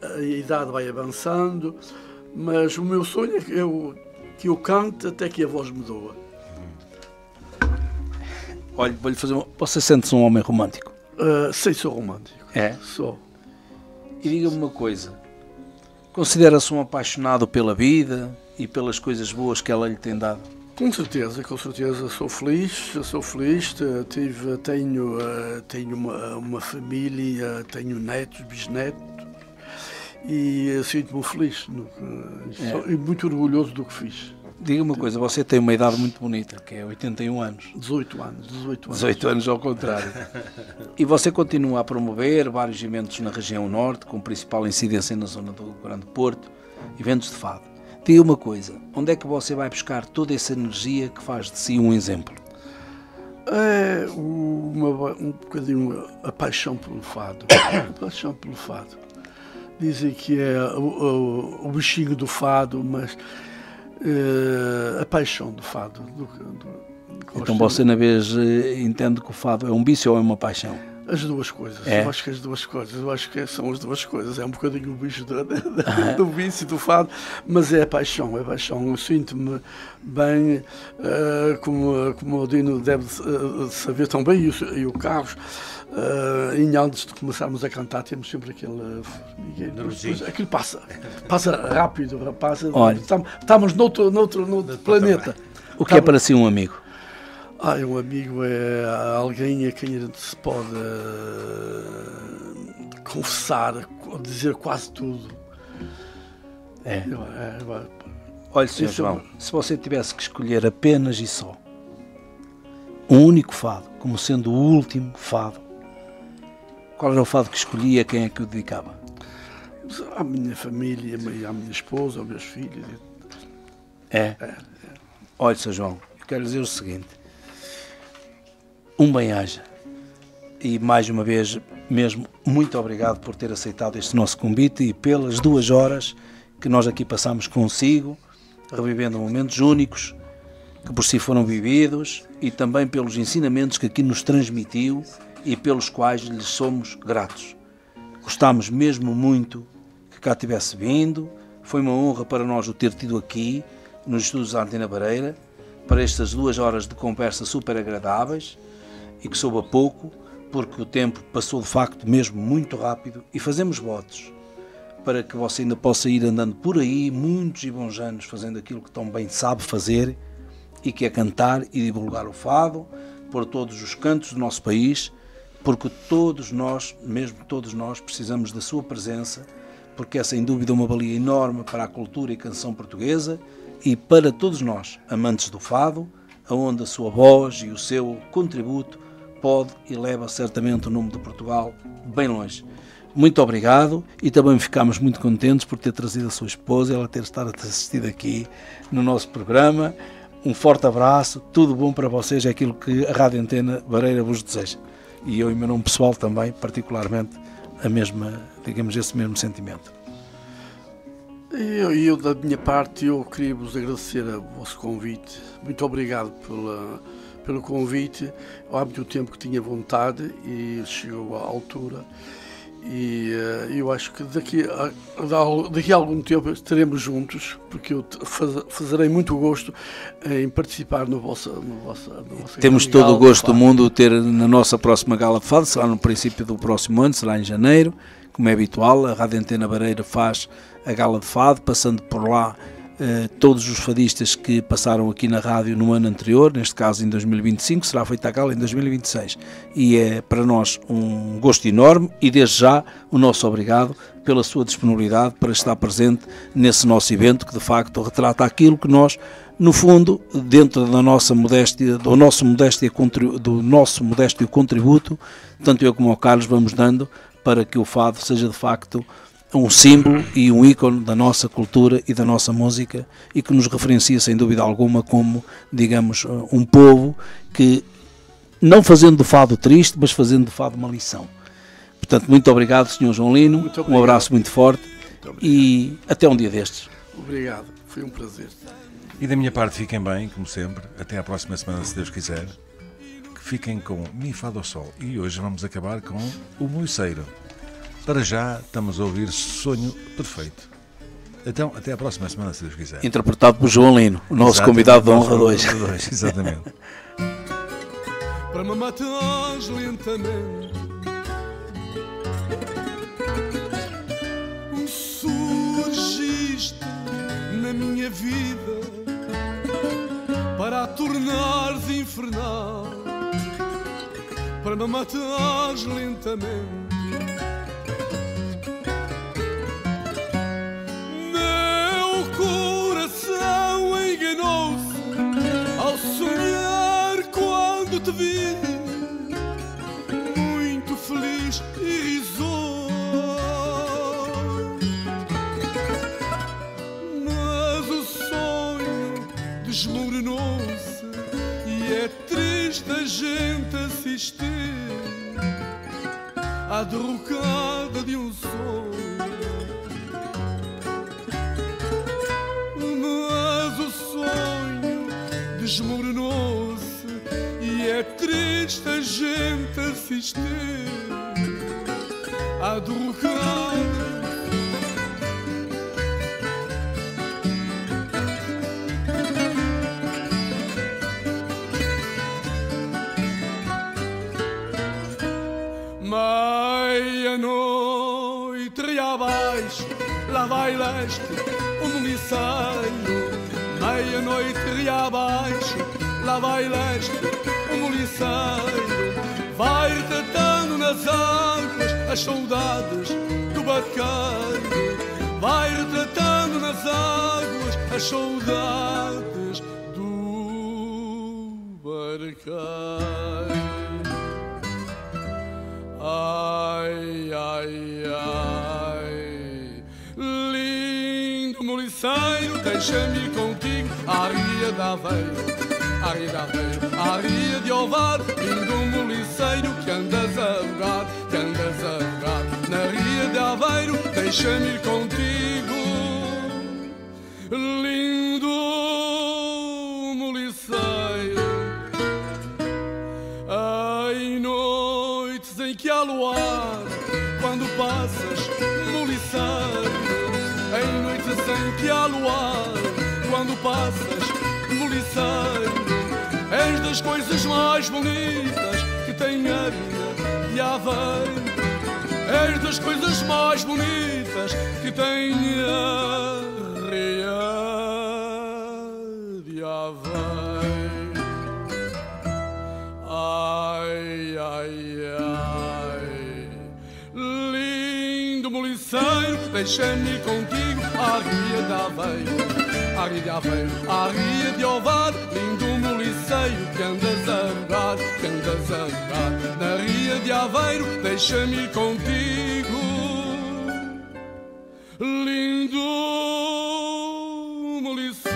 A idade vai avançando, mas o meu sonho é que eu cante até que a voz me doa. Olha, vou-lhe fazer uma... Você sente-se um homem romântico? Sim, sou romântico. É? Sou. E diga-me uma coisa, considera-se um apaixonado pela vida e pelas coisas boas que ela lhe tem dado? Com certeza, sou feliz, tenho uma família, tenho netos, bisnetos, e sinto-me feliz e muito orgulhoso do que fiz. Diga uma coisa, você tem uma idade muito bonita, que é 81 anos. 18 anos. 18 anos ao contrário. E você continua a promover vários eventos na região norte, com principal incidência na zona do Grande Porto, eventos de fado. Diga uma coisa, onde é que você vai buscar toda essa energia que faz de si um exemplo? É um bocadinho a paixão pelo fado. A paixão pelo fado. Dizem que é o bichinho do fado, mas a paixão do fado. Então você, na vez, entende que o fado é um vício ou é uma paixão? As duas coisas. É? Eu acho que as duas coisas. Eu acho que são as duas coisas. É um bocadinho o bicho do vício, do fado, mas é a paixão. É a paixão. Eu sinto-me bem, como o Dino deve saber também, e o Carlos. E antes de começarmos a cantar, temos sempre aquele. Aquilo passa rápido, Olha, estamos noutro planeta. O que é para si um amigo? Um amigo é alguém a quem a gente se pode confessar, dizer quase tudo. Olha, Sr. João, se você tivesse que escolher apenas e só um único fado, como sendo o último fado, qual era o fado que escolhia, a quem é que o dedicava? À minha família, à minha esposa, aos meus filhos. Olha, Sr. João, eu quero dizer o seguinte. Um bem-aja. E mais uma vez, mesmo, muito obrigado por ter aceitado este nosso convite e pelas 2 horas que nós aqui passamos consigo, revivendo momentos únicos que por si foram vividos e também pelos ensinamentos que aqui nos transmitiu e pelos quais lhes somos gratos. Gostámos mesmo muito que cá tivesse vindo. Foi uma honra para nós o ter tido aqui, nos estúdios da Antena Bareira, para estas 2 horas de conversa super agradáveis e que soube a pouco, porque o tempo passou de facto mesmo muito rápido, e fazemos votos para que você ainda possa ir andando por aí muitos e bons anos fazendo aquilo que tão bem sabe fazer, e que é cantar e divulgar o fado por todos os cantos do nosso país, porque todos nós, mesmo todos nós, precisamos da sua presença, porque é sem dúvida uma valia enorme para a cultura e canção portuguesa e para todos nós, amantes do fado, aonde a sua voz e o seu contributo pode e leva certamente o nome de Portugal bem longe. Muito obrigado, e também ficamos muito contentes por ter trazido a sua esposa e ela ter estado assistido aqui no nosso programa. Um forte abraço, tudo bom para vocês, é aquilo que a Rádio Antena Bareira vos deseja. E eu, em meu nome pessoal também, particularmente, esse mesmo sentimento. Eu, da minha parte, eu queria vos agradecer o vosso convite. Muito obrigado pelo convite. Há muito tempo que tinha vontade e chegou à altura. E eu acho que daqui a algum tempo estaremos juntos, porque eu fazerei muito gosto em participar no vossa Temos todo o gosto do mundo de ter na nossa próxima Gala de Fado, será no princípio do próximo ano, será em janeiro, como é habitual. A Rádio Antena Bareira faz a Gala de Fado, passando por lá todos os fadistas que passaram aqui na rádio no ano anterior, neste caso em 2025, será feita a gala em 2026. E é para nós um gosto enorme, e desde já o nosso obrigado pela sua disponibilidade para estar presente nesse nosso evento, que de facto retrata aquilo que nós, no fundo, dentro da nossa modéstia, do nosso modesto contributo, tanto eu como o Carlos vamos dando para que o fado seja de facto um símbolo e um ícone da nossa cultura e da nossa música, e que nos referencia sem dúvida alguma como, digamos, um povo que, não fazendo do fado triste, mas fazendo do fado uma lição. Portanto, muito obrigado, Sr. João Lino, um abraço muito forte e até um dia destes. Obrigado, foi um prazer. E da minha parte, fiquem bem, como sempre, até à próxima semana, se Deus quiser, que fiquem com Mi Fá Dó Sol, e hoje vamos acabar com o Moiceiro. Para já estamos a ouvir Sonho Perfeito. Então, até à próxima semana, se Deus quiser. Interpretado por João Lino, o nosso convidado de honra 2. Exatamente. Para me matares lentamente, surgiste na minha vida para a tornares infernal. Para me matares lentamente, desmoronou-se e é triste a gente assistir à derrocada de um sonho. Mas o sonho desmoronou-se e é triste a gente assistir à derrocada. Meia-noite e abaixo, lá vai leste o moliceiro. Meia-noite e abaixo, lá vai leste o moliceiro. Vai retratando nas águas as saudades do barqueiro. Vai retratando nas águas as saudades do barqueiro. Ai, ai, ai, lindo moliceiro, deixa-me ir contigo à Ria de Aveiro, à Ria de Aveiro, à Ria de Ovar. Lindo moliceiro que andas a rogar, que andas a rogar na Ria de Aveiro, deixa-me ir contigo. Lindo moliceiro, ai, noites em que há luar, quando passas moliceiro. Em noites em que há luar, quando passas moliceiro. És das coisas mais bonitas que tem a Ria de Aveiro. És das coisas mais bonitas que tem a Ria de Aveiro. Ai, ai, ai, lindo moliceiro, deixa-me ir contigo à Ria de Aveiro, à Ria de Aveiro, à Ria de Ovar. Lindo moliceiro que andas a rogar, que andas a rogar na Ria de Aveiro, deixa-me ir contigo. Lindo moliceiro.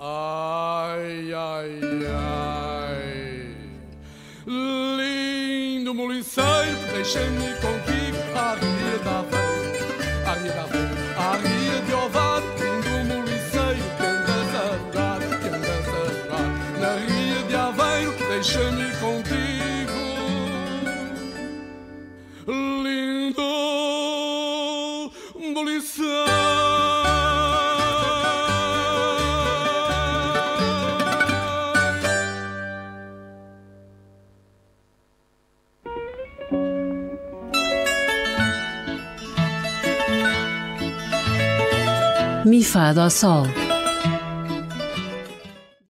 Ai, ai, ai, lindo moliceiro, deixa-me ir contigo à Ria de Aveiro, à Ria de Aveiro, à Ria de Ovar. Lindo moliceiro que andas a rogar, que andas a rogar na Ria de Aveiro, deixa-me ir contigo. Lindo moliceiro. Mifado ao Sol.